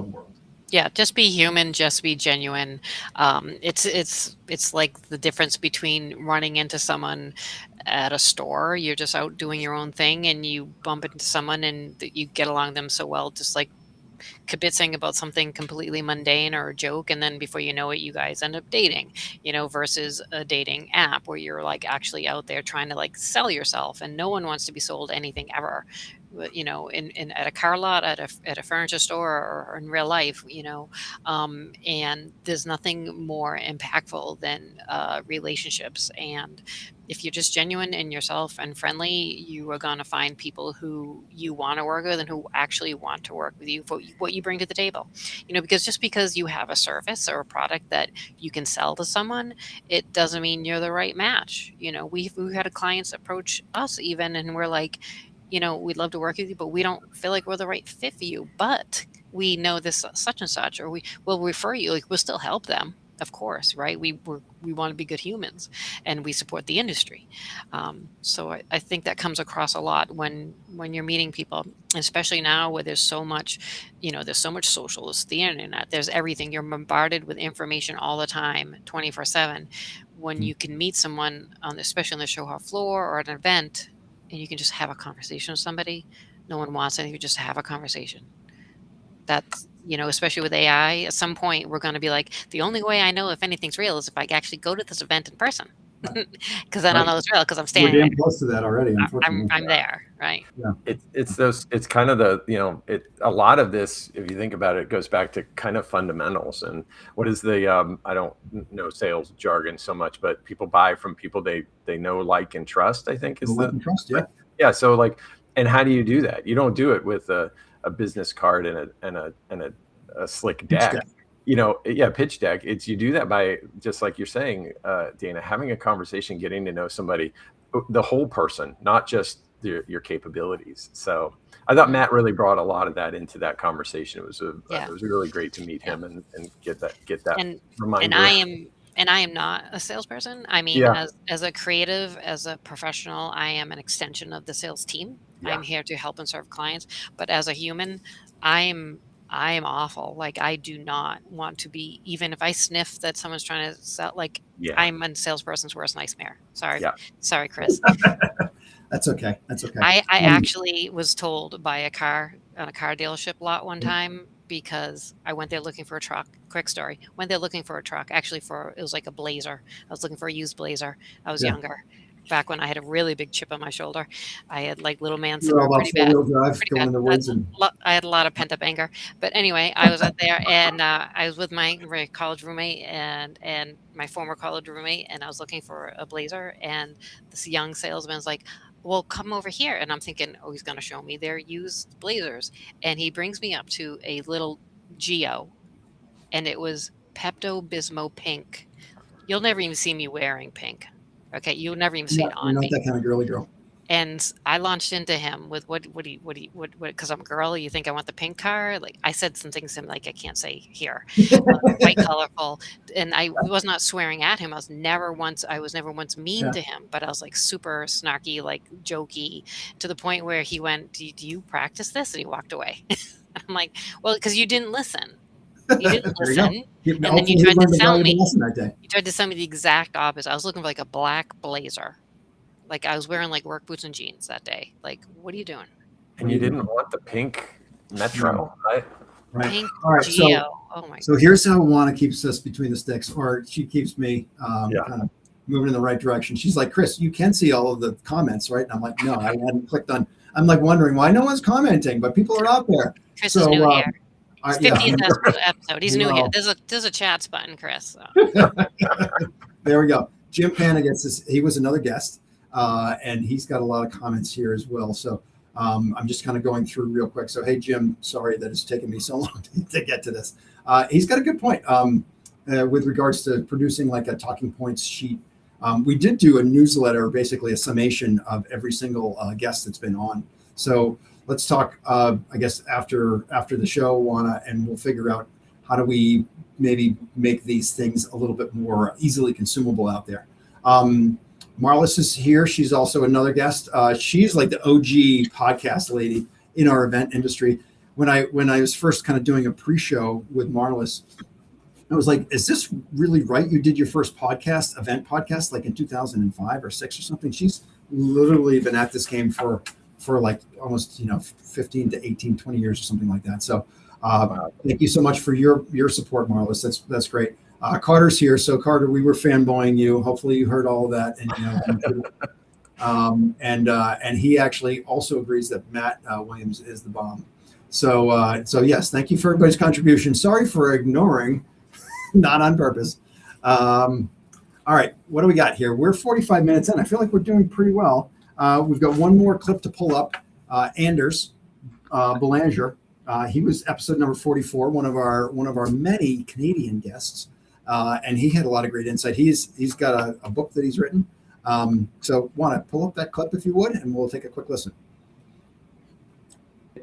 A: world?
B: Yeah, just be human, just be genuine. It's like the difference between running into someone at a store. You're just out doing your own thing, and you bump into someone, and you get along with them so well, just like kibitzing about something completely mundane or a joke, and then before you know it, you guys end up dating. Versus a dating app where you're like actually out there trying to like sell yourself, and no one wants to be sold anything ever. In at a car lot, at a furniture store, or in real life, and there's nothing more impactful than relationships. And if you're just genuine in yourself and friendly, you are going to find people who you want to work with and who actually want to work with you for what you bring to the table. Because just because you have a service or a product that you can sell to someone, it doesn't mean you're the right match. We've had clients approach us even, and we're like, we'd love to work with you, but we don't feel like we're the right fit for you. But we know this such and such, or we will refer you. Like, we'll still help them, of course, right? We want to be good humans, and we support the industry. So I think that comes across a lot when you're meeting people, especially now where there's so much, there's so much social. There's the internet. There's everything. You're bombarded with information all the time, 24/7. When you can meet someone especially on the show floor or at an event, and you can just have a conversation with somebody. No one wants anything, just have a conversation. That's, especially with AI, at some point we're going to be like, the only way I know if anything's real is if I actually go to this event in person. Because then I'll know it's real, because I'm standing
A: We're
B: there.
A: damn close to that already, unfortunately.
B: I'm there, right?
A: Yeah.
C: It's kind of a lot of this, if you think about it, goes back to kind of fundamentals. And what is the I don't know sales jargon so much, but people buy from people they know, like, and trust, I think is
A: Like and trust, yeah.
C: Yeah. So like, and how do you do that? You don't do it with a business card and a slick deck. Pitch deck. You do that by, just like you're saying, Dana, having a conversation, getting to know somebody, the whole person, not just your capabilities. So I thought Matt really brought a lot of that into that conversation. It was really great to meet him and get that reminder.
B: And I am not a salesperson. I mean, as a creative, as a professional, I am an extension of the sales team. Yeah. I'm here to help and serve clients. But as a human, I am awful. Like, I do not want to be, even if I sniff that someone's trying to sell, like, I'm a salesperson's worst nightmare. Sorry, Chris.
A: That's okay.
B: I actually was told by a car dealership lot one time, because I went there looking for a truck. Quick story. Went there looking for a truck. Actually, it was like a Blazer. I was looking for a used Blazer. I was younger. Back when I had a really big chip on my shoulder. I had like little man syndrome, pretty bad. I had a lot of pent up anger. But anyway, I was out there, and I was with my college roommate and my former college roommate, and I was looking for a Blazer, and this young salesman's like, well, come over here. And I'm thinking, oh, he's going to show me their used Blazers. And he brings me up to a little Geo, and it was Pepto-Bismol pink. You'll never even see me wearing pink. Okay, you'll never even see it on me.
A: You're not that kind of girly girl.
B: And I launched into him with what, because I'm a girl, you think I want the pink car? Like, I said some things to him like I can't say here. Quite colorful. And I was not swearing at him. I was never once mean to him, but I was like super snarky, like jokey, to the point where he went, do you practice this? And he walked away. I'm like, well, because you didn't listen. You didn't listen. And then you tried to sell me. You tried to sell me the exact opposite. I was looking for like a black Blazer. Like, I was wearing like work boots and jeans that day. Like, what are you doing?
C: And you didn't want the pink Metro, right?
B: Pink
A: All right,
B: Geo. Oh my God.
A: So here's how Juana keeps us between the sticks, or she keeps me kind of moving in the right direction. She's like, Chris, you can see all of the comments, right? And I'm like, no, I hadn't clicked on. I'm like wondering why no one's commenting, but people are out there.
B: Chris is new here. It's 50th episode. He's new here. There's a chats button, Chris. So.
A: There we go. Jim Panna gets this. He was another guest. And he's got a lot of comments here as well. So I'm just kind of going through real quick. So, hey, Jim, sorry that it's taken me so long to get to this. He's got a good point with regards to producing like a talking points sheet. We did do a newsletter, basically a summation of every single guest that's been on. So let's talk, I guess, after the show, Juana, and we'll figure out how do we maybe make these things a little bit more easily consumable out there. Marlis is here. She's also another guest. She's like the OG podcast lady in our event industry. When I was first kind of doing a pre-show with Marlis, I was like, is this really right? You did your first event podcast, like in 2005 or 6 or something. She's literally been at this game for like almost, 15 to 18, 20 years or something like that. So thank you so much for your support, Marlis. That's great. Carter's here. So Carter, we were fanboying you. Hopefully you heard all of that. And he actually also agrees that Matt Williams is the bomb. So yes, thank you for everybody's contribution. Sorry for ignoring, not on purpose. All right, what do we got here? We're 45 minutes in. I feel like we're doing pretty well. We've got one more clip to pull up. Anders Belanger. He was episode number 44, one of our many Canadian guests, and he had a lot of great insight. He's got a book that he's written. So want to pull up that clip if you would, and we'll take a quick listen.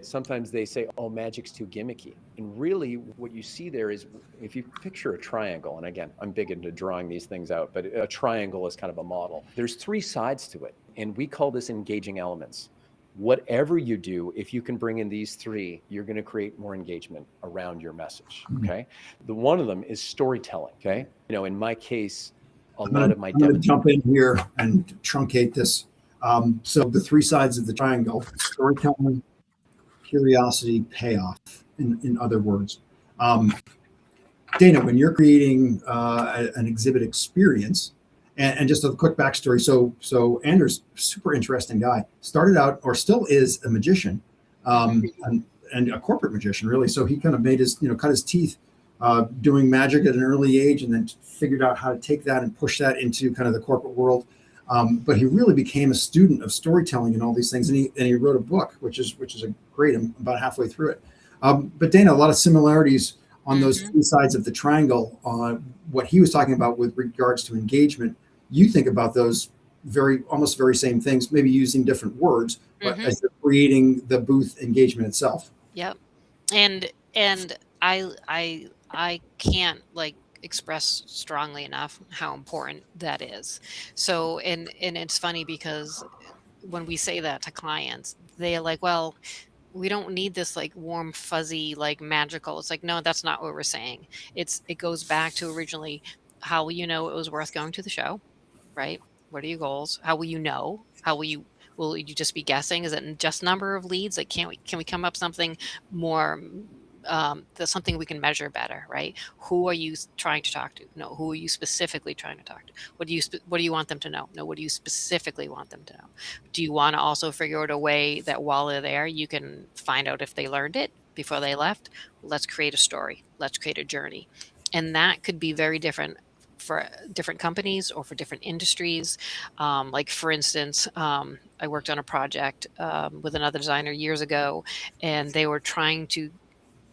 K: Sometimes they say, oh, magic's too gimmicky. And really what you see there is, if you picture a triangle, and again, I'm big into drawing these things out, but a triangle is kind of a model. There's 3 sides to it, and we call this engaging elements. Whatever you do, if you can bring in these 3, you're going to create more engagement around your message, okay? The one of them is storytelling, okay? In my case, I'm going to
A: jump in here and truncate this. So the 3 sides of the triangle: storytelling, curiosity, payoff, in other words. Dana, when you're creating an exhibit experience, and just a quick backstory. So Anders, super interesting guy, started out, or still is, a magician, and a corporate magician, really. So he kind of made his, cut his teeth doing magic at an early age, and then figured out how to take that and push that into kind of the corporate world. But he really became a student of storytelling and all these things, and he wrote a book, which is a great. I'm about halfway through it. But Dana, a lot of similarities on those 3 sides of the triangle. What he was talking about with regards to engagement, you think about those almost very same things, maybe using different words, but as you're creating the booth engagement itself.
B: Yep. And I can't express strongly enough how important that is. So, and it's funny because when we say that to clients, they're like, well, we don't need this warm, fuzzy, magical. It's like, no, that's not what we're saying. It goes back to originally, how will you know it was worth going to the show, right? What are your goals? How will you know? Will you just be guessing? Is it just number of leads? Can we come up something more, that's something we can measure better, right? Who are you trying to talk to? No, who are you specifically trying to talk to? What do you want them to know? No, what do you specifically want them to know? Do you want to also figure out a way that while they're there, you can find out if they learned it before they left? Let's create a story. Let's create a journey. And that could be very different for different companies or for different industries. For instance, I worked on a project with another designer years ago, and they were trying to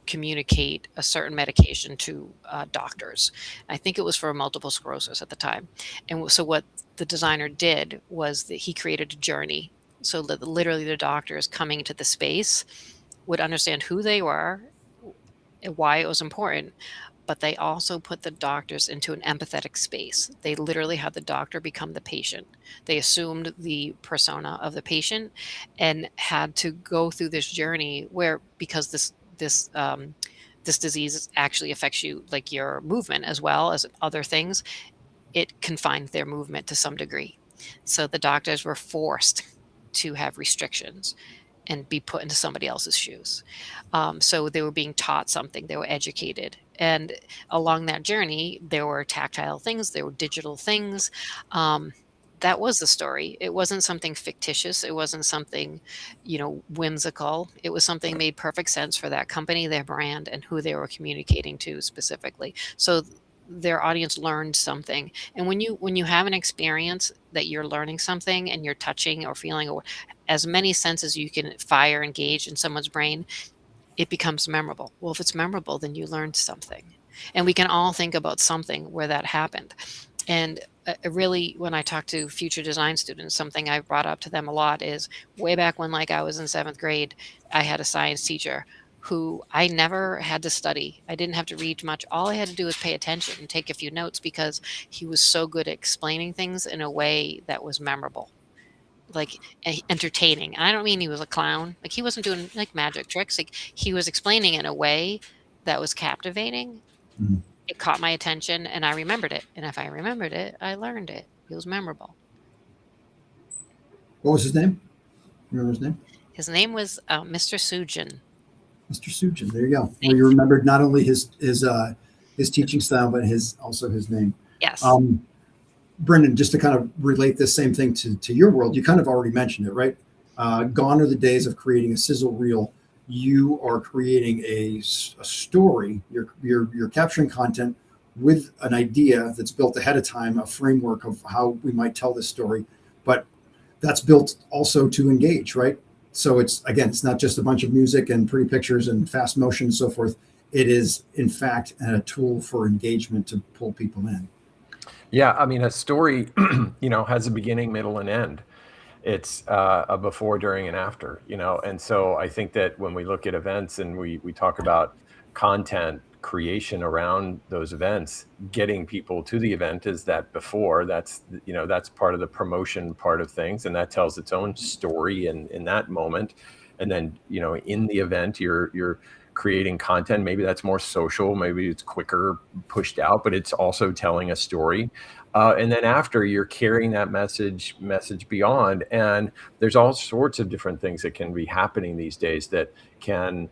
B: communicate a certain medication to doctors. I think it was for multiple sclerosis at the time. And so what the designer did was that he created a journey, so that literally the doctors coming into the space would understand who they were, why it was important, but they also put the doctors into an empathetic space. They literally had the doctor become the patient. They assumed the persona of the patient and had to go through this journey where, because this disease actually affects you, your movement as well as other things, it confined their movement to some degree. So the doctors were forced to have restrictions and be put into somebody else's shoes. So they were being taught something, they were educated. And along that journey, there were tactile things, there were digital things. That was the story. It wasn't something fictitious. It wasn't something, whimsical. It was something made perfect sense for that company, their brand, and who they were communicating to specifically. So their audience learned something. And when you have an experience that you're learning something and you're touching or feeling, or as many senses you can fire engage in someone's brain, it becomes memorable. Well, if it's memorable, then you learned something. And we can all think about something where that happened. And really, when I talk to future design students, something I've brought up to them a lot is way back when, I was in 7th grade, I had a science teacher who I never had to study. I didn't have to read much. All I had to do was pay attention and take a few notes because he was so good at explaining things in a way that was memorable, like entertaining. And I don't mean he was a clown. Like he wasn't doing like magic tricks. Like he was explaining in a way that was captivating.
A: Mhm.
B: It caught my attention and I remembered it. And if I remembered it, I learned it. It was memorable.
A: What was his name? Remember his name?
B: His name was Mr. Sujin.
A: Mr. Sujin. There you go. Well, you remembered not only his teaching style, but also his name.
B: Yes.
A: Brendon, just to kind of relate this same thing to your world, you kind of already mentioned it, right? Gone are the days of creating a sizzle reel. You are creating a story. You're capturing content with an idea that's built ahead of time, a framework of how we might tell this story, but that's built also to engage, right? So it's not just a bunch of music and pretty pictures and fast motion and so forth. It is, in fact, a tool for engagement to pull people in.
C: Yeah, I mean, a story, has a beginning, middle, and end. It's a before, during, and after, And so I think that when we look at events and we talk about content creation around those events, getting people to the event is that before. That's part of the promotion part of things, and that tells its own story in that moment. And then, in the event, you're creating content. Maybe that's more social, maybe it's quicker pushed out, but it's also telling a story. And then after, you're carrying that message beyond. And there's all sorts of different things that can be happening these days that can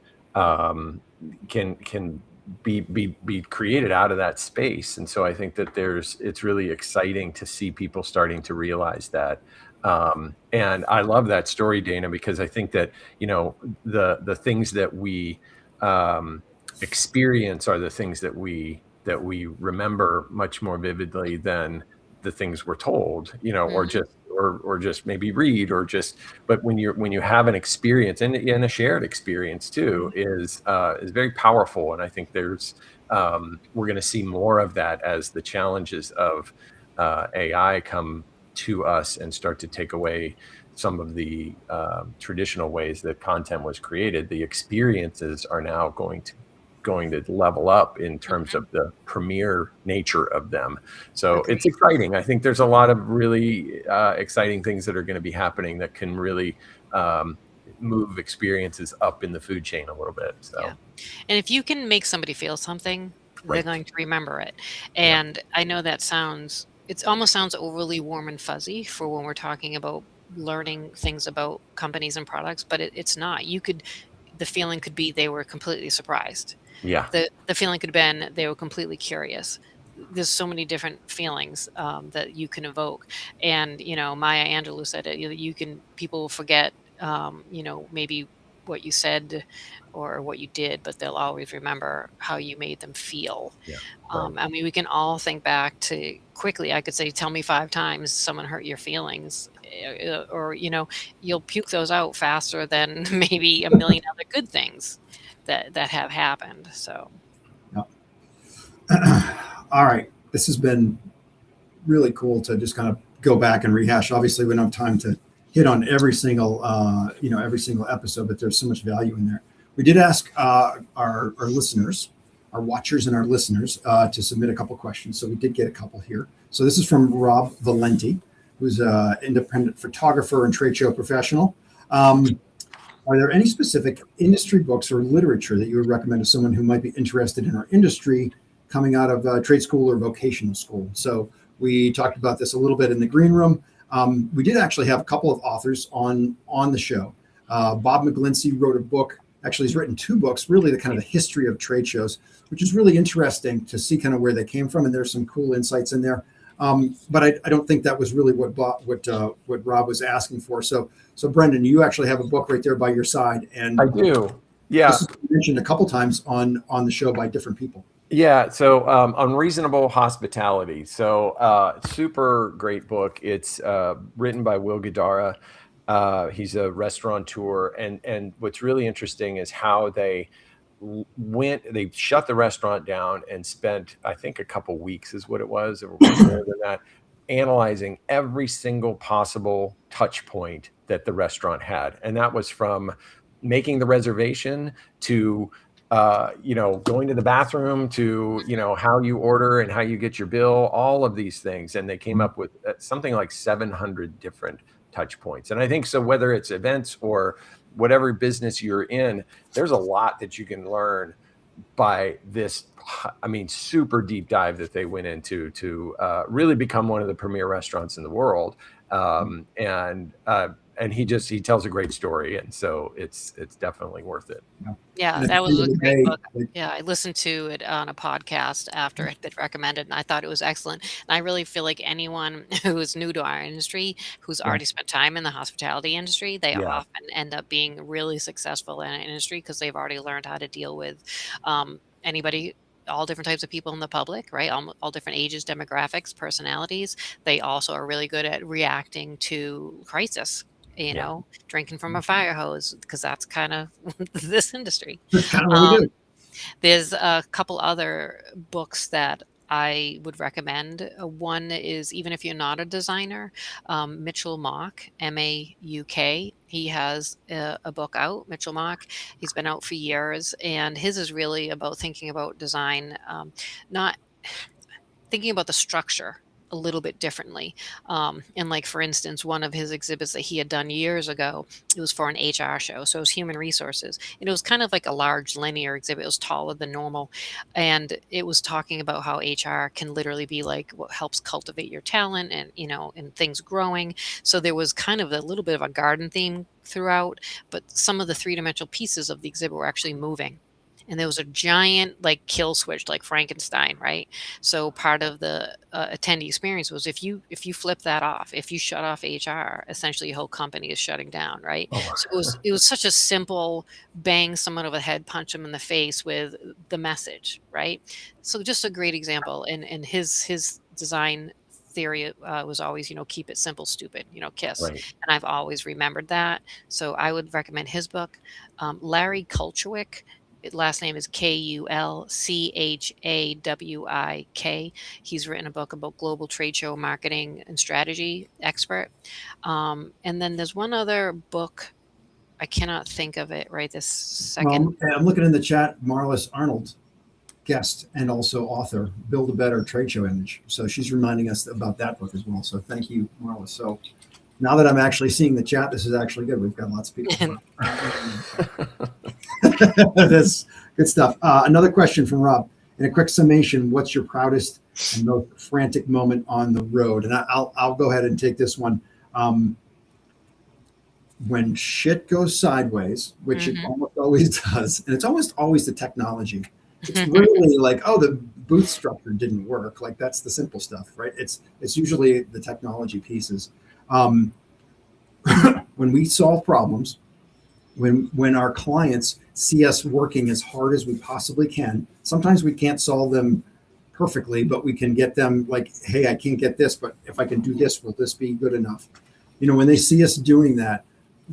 C: be created out of that space. And so I think that it's really exciting to see people starting to realize that. And I love that story, Dana, because I think that, the things that we experience are the things that we remember much more vividly than the things we're told, or just maybe read, but when you have an experience and a shared experience too is very powerful. And I think we're going to see more of that as the challenges of AI come to us and start to take away some of the traditional ways that content was created. The experiences are now going to level up in terms of the premier nature of them. So it's exciting. I think there's a lot of really exciting things that are going to be happening that can really move experiences up in the food chain a little bit. So,
B: yeah. And if you can make somebody feel something, they're going to remember it. And I know that it almost sounds overly warm and fuzzy for when we're talking about learning things about companies and products, but it's not. The feeling could be they were completely surprised.
C: Yeah.
B: The feeling could have been they were completely curious. There's so many different feelings that you can evoke. And, Maya Angelou said it, people will forget, maybe what you said or what you did, but they'll always remember how you made them feel.
C: Yeah.
B: I mean, we can all think back to quickly. I could say, tell me 5 times someone hurt your feelings, or, you'll puke those out faster than maybe a million other good things that have happened. So.
A: Yep. All right. This has been really cool to just kind of go back and rehash. Obviously, we don't have time to hit on every single episode, but there's so much value in there. We did ask our listeners, our watchers and our listeners to submit a couple questions. So we did get a couple here. So this is from Rob Valenti, who's an independent photographer and trade show professional. Are there any specific industry books or literature that you would recommend to someone who might be interested in our industry coming out of trade school or vocational school? So we talked about this a little bit in the green room. We did actually have a couple of authors on the show. Bob McGlincy wrote a book. Actually, he's written 2 books, really the kind of the history of trade shows, which is really interesting to see kind of where they came from. And there's some cool insights in there. But I don't think that was really what Rob was asking for. So Brendon, you actually have a book right there by your side. And
C: I do. Yeah.
A: This has been mentioned a couple times on the show by different people.
C: Yeah. So Unreasonable Hospitality. So super great book. It's written by Will Guidara. He's a restaurateur. And what's really interesting is how they shut the restaurant down and spent, I think, a couple weeks is what it was, or more than that, analyzing every single possible touch point that the restaurant had. And that was from making the reservation to going to the bathroom to how you order and how you get your bill, all of these things. And they came up with something like 700 different touch points. And I think so, whether it's events or whatever business you're in, there's a lot that you can learn by this, super deep dive that they went into to really become one of the premier restaurants in the world. And he tells a great story. And so it's definitely worth it.
B: Yeah, that was a great book. Yeah, I listened to it on a podcast after it had been recommended, and I thought it was excellent. And I really feel like anyone who is new to our industry, who's already spent time in the hospitality industry, they often end up being really successful in an industry because they've already learned how to deal with anybody, all different types of people in the public, right? All different ages, demographics, personalities. They also are really good at reacting to crisis. Drinking from a fire hose, because that's kind of this industry.
A: That's kind of what we do.
B: There's a couple other books that I would recommend. One is, even if you're not a designer, Mitchell Mock, M-A-U-K. He has a book out, Mitchell Mock. He's been out for years, and his is really about thinking about design, not thinking about the structure a little bit differently. And like, for instance, one of his exhibits that he had done years ago, it was for an HR show. So it was human resources. And it was kind of like a large linear exhibit. It was taller than normal. And it was talking about how HR can literally be like what helps cultivate your talent and, and things growing. So there was kind of a little bit of a garden theme throughout, but some of the three-dimensional pieces of the exhibit were actually moving. And there was a giant kill switch, like Frankenstein, right? So part of the attendee experience was if you flip that off, if you shut off HR, essentially your whole company is shutting down, right? So it was such a simple bang someone over the head, punch them in the face with the message, right? So just a great example. And his design theory was always, keep it simple, stupid, KISS. Right. And I've always remembered that. So I would recommend his book. Larry Kulchwick. Last name is Kulchawik. He's written a book about global trade show marketing and strategy expert. And then there's one other book. I cannot think of it right this second.
A: I'm looking in the chat. Marlis Arnold, guest and also author, Build a Better Trade Show Image. So she's reminding us about that book as well. So thank you, Marlis. So now that I'm actually seeing the chat, this is actually good. We've got lots of people. That's good stuff. Another question from Rob. In a quick summation, what's your proudest and most frantic moment on the road? And I'll go ahead and take this one. When shit goes sideways, which it almost always does, and it's almost always the technology. It's really like, the booth structure didn't work. Like, that's the simple stuff, right? It's usually the technology pieces. When we solve problems, when our clients see us working as hard as we possibly can, sometimes we can't solve them perfectly, but we can get them like, hey, I can't get this, but if I can do this, will this be good enough? When they see us doing that,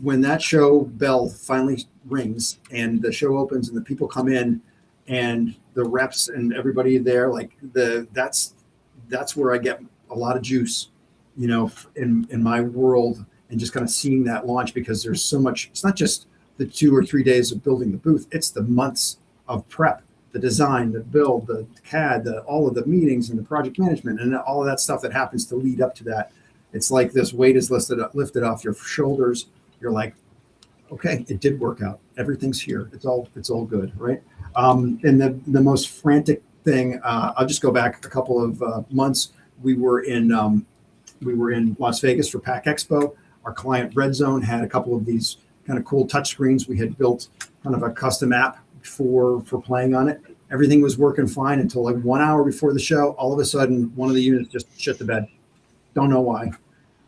A: when that show bell finally rings and the show opens and the people come in and the reps and everybody there, that's where I get a lot of juice, in my world, and just kind of seeing that launch, because there's so much. It's not just the 2 or 3 days of building the booth, it's the months of prep, the design, the build, the CAD, all of the meetings and the project management and all of that stuff that happens to lead up to that. It's like this weight is lifted off your shoulders. You're like, okay, it did work out. Everything's here. It's all good, right? And the most frantic thing, I'll just go back a couple of months. We were in Las Vegas for PAC Expo. Our client Red Zone had a couple of these kind of cool touch screens. We had built kind of a custom app for playing on it. Everything was working fine until like 1 hour before the show. All of a sudden, one of the units just shit the bed. Don't know why.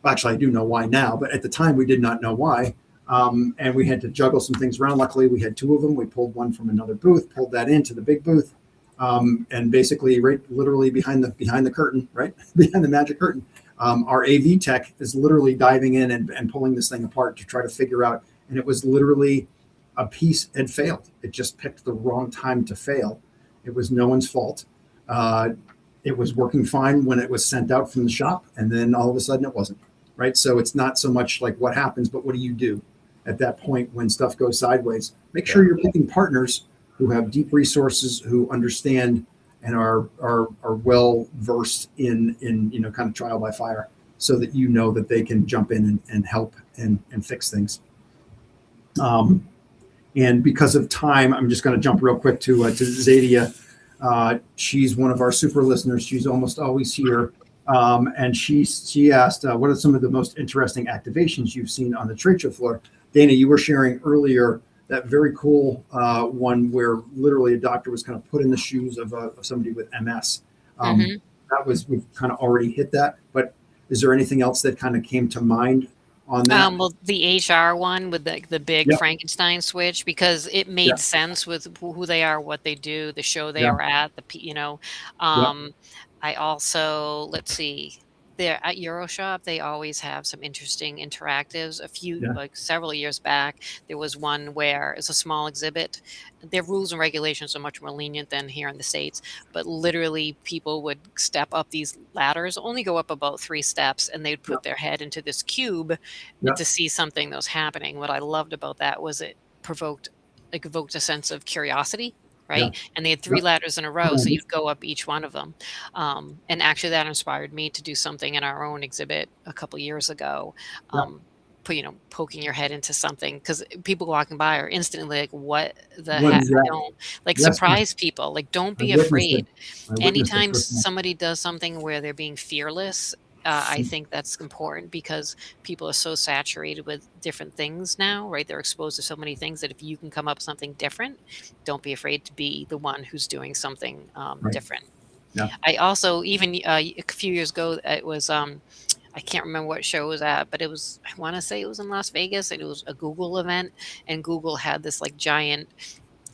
A: Actually, I do know why now, but at the time we did not know why. And we had to juggle some things around. Luckily, we had 2 of them. We pulled one from another booth, pulled that into the big booth, and basically literally behind the curtain, right behind the magic curtain, our AV tech is literally diving in and pulling this thing apart to try to figure out. And it was literally a piece had failed. It just picked the wrong time to fail. It was no one's fault. It was working fine when it was sent out from the shop, and then all of a sudden it wasn't. Right. So it's not so much like what happens, but what do you do? at that point when stuff goes sideways. Make sure you're picking partners who have deep resources, who understand and are well versed in kind of trial by fire, so that you know that they can jump in and help and fix things. And because of time, I'm just going to jump real quick to Zadia. She's one of our super listeners. She's almost always here. And she asked, what are some of the most interesting activations you've seen on the trade show floor? Dana, you were sharing earlier that very cool one where literally a doctor was kind of put in the shoes of somebody with MS. That was, we've kind of already hit that, but is there anything else that kind of came to mind on that?
B: Well, the HR one with the big Frankenstein switch, because it made sense with who they are, what they do, the show they are at, I also, let's see, there at Euroshop, they always have some interesting interactives. Several years back, there was one where it's a small exhibit. Their rules and regulations are much more lenient than here in the States, but literally people would step up these ladders, only go up about 3 steps, and they'd put their head into this cube to see something that was happening. What I loved about that was it evoked a sense of curiosity. Right. And they had 3 ladders in a row. So you'd go up each one of them. And actually that inspired me to do something in our own exhibit a couple years ago. Poking your head into something, because people walking by are instantly like, what the heck? Don't surprise people. Like, don't be afraid. Anytime somebody does something where they're being fearless, I think that's important, because people are so saturated with different things now, right? They're exposed to so many things that if you can come up with something different, don't be afraid to be the one who's doing something different. I also, even a few years ago, it was, I can't remember what show it was at, but I want to say it was in Las Vegas, and it was a Google event, and Google had this like giant,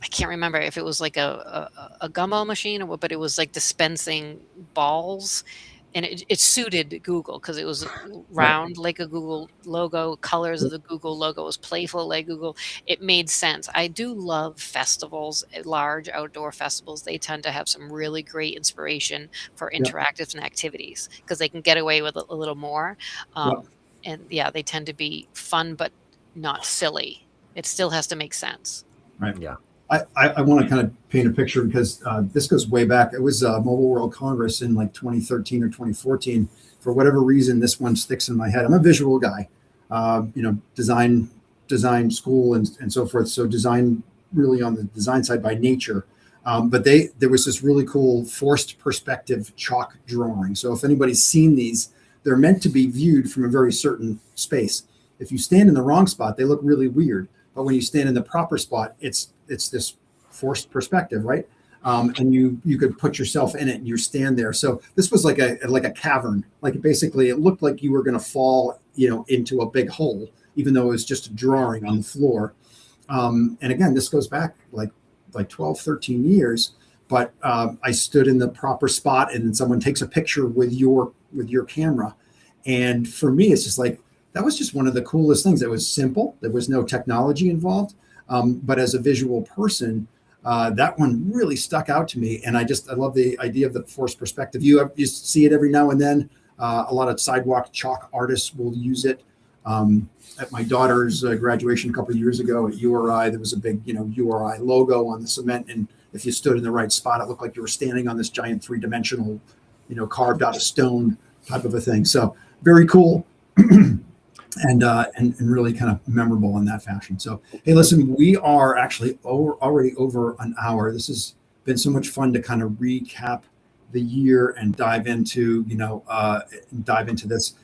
B: I can't remember if it was like a gumball machine but it was like dispensing balls. And it suited Google, because it was round like a Google logo, colors of the Google logo was playful like Google. It made sense. I do love festivals, large outdoor festivals. They tend to have some really great inspiration for interactives and activities, because they can get away with a little more. And they tend to be fun, but not silly. It still has to make sense.
A: Right. Yeah. I want to kind of paint a picture, because this goes way back. It was Mobile World Congress in like 2013 or 2014. For whatever reason, this one sticks in my head. I'm a visual guy, design school and so forth. So design really on the design side by nature. But there was this really cool forced perspective chalk drawing. So if anybody's seen these, they're meant to be viewed from a very certain space. If you stand in the wrong spot, they look really weird. But when you stand in the proper spot, it's this forced perspective, right? And you could put yourself in it and you stand there. So this was like a cavern. Like basically, it looked like you were going to fall, into a big hole, even though it was just a drawing on the floor. And again, this goes back like 12, 13 years. But I stood in the proper spot, and then someone takes a picture with your camera. And for me, it's just like, that was just one of the coolest things. It was simple. There was no technology involved. But as a visual person, that one really stuck out to me. And I love the idea of the forced perspective. You see it every now and then. A lot of sidewalk chalk artists will use it. At my daughter's graduation a couple of years ago at URI, there was a big, URI logo on the cement. And if you stood in the right spot, it looked like you were standing on this giant 3-dimensional, carved out of stone type of a thing. So very cool. And really kind of memorable in that fashion. So, hey, listen, we are actually already over an hour. This has been so much fun to kind of recap the year and dive into this.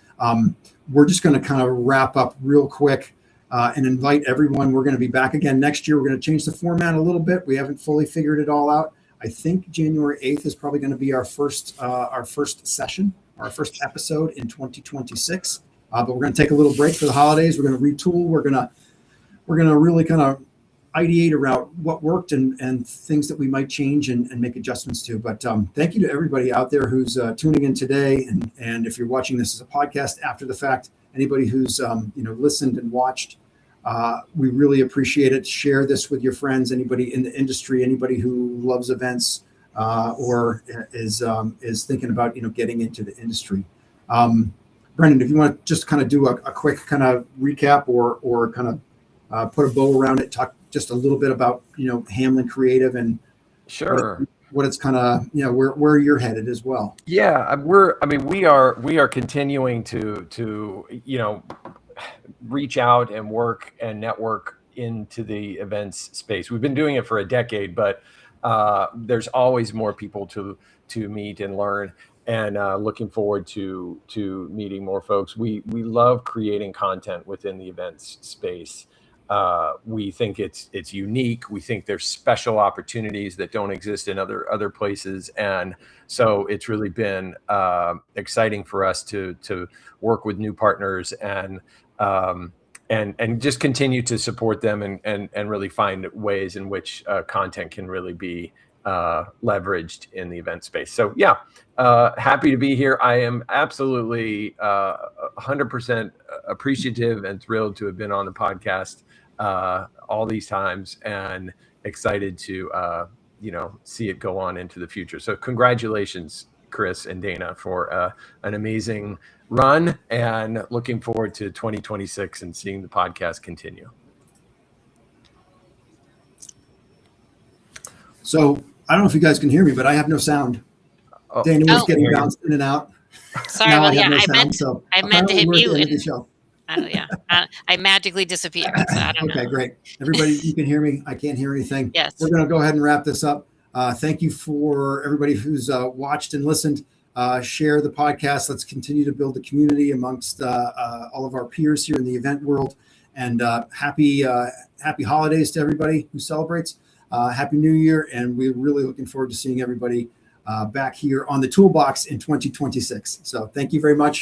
A: We're just going to kind of wrap up real quick and invite everyone. We're going to be back again next year. We're going to change the format a little bit. We haven't fully figured it all out. I think January 8th is probably going to be our first session, our first episode in 2026. But we're going to take a little break for the holidays. We're going to retool. We're going to really kind of ideate around what worked and things that we might change and make adjustments to. But thank you to everybody out there who's tuning in today. And if you're watching this as a podcast after the fact, anybody who's listened and watched, we really appreciate it. Share this with your friends. Anybody in the industry, anybody who loves events or is thinking about getting into the industry. Brendon, if you want to just kind of do a quick kind of recap or kind of put a bow around it, talk just a little bit about, Hamlin Creative and
C: Sure.
A: what it's kind of, where you're headed as well.
C: Yeah, we are continuing to reach out and work and network into the events space. We've been doing it for a decade, but there's always more people to meet and learn, and looking forward to meeting more folks. We love creating content within the events space. We think it's unique. We think there's special opportunities that don't exist in other places, and so it's really been exciting for us to work with new partners and just continue to support them and really find ways in which content can really be leveraged in the event space. So yeah, happy to be here. I am absolutely 100% appreciative and thrilled to have been on the podcast all these times, and excited to see it go on into the future. So congratulations, Chris and Dana, for an amazing run, and looking forward to 2026 and seeing the podcast continue.
A: So I don't know if you guys can hear me, but I have no sound.
C: Oh,
A: Dana was
B: Oh.
A: getting bounced in and out.
B: Sorry,
A: Now
B: well,
A: I have
B: yeah,
A: no
B: I
A: sound,
B: meant
A: so
B: I meant to
A: apparently
B: hit
A: we're at the
B: mute
A: end of the
B: and
A: show.
B: I magically disappeared. So I don't
A: Okay,
B: know.
A: great. Everybody, you can hear me. I can't hear anything.
B: Yes.
A: We're going to go ahead and wrap this up. Thank you for everybody who's watched and listened. Share the podcast. Let's continue to build the community amongst all of our peers here in the event world. And happy holidays to everybody who celebrates. Happy New Year. And we're really looking forward to seeing everybody back here on the Toolbox in 2026. So thank you very much.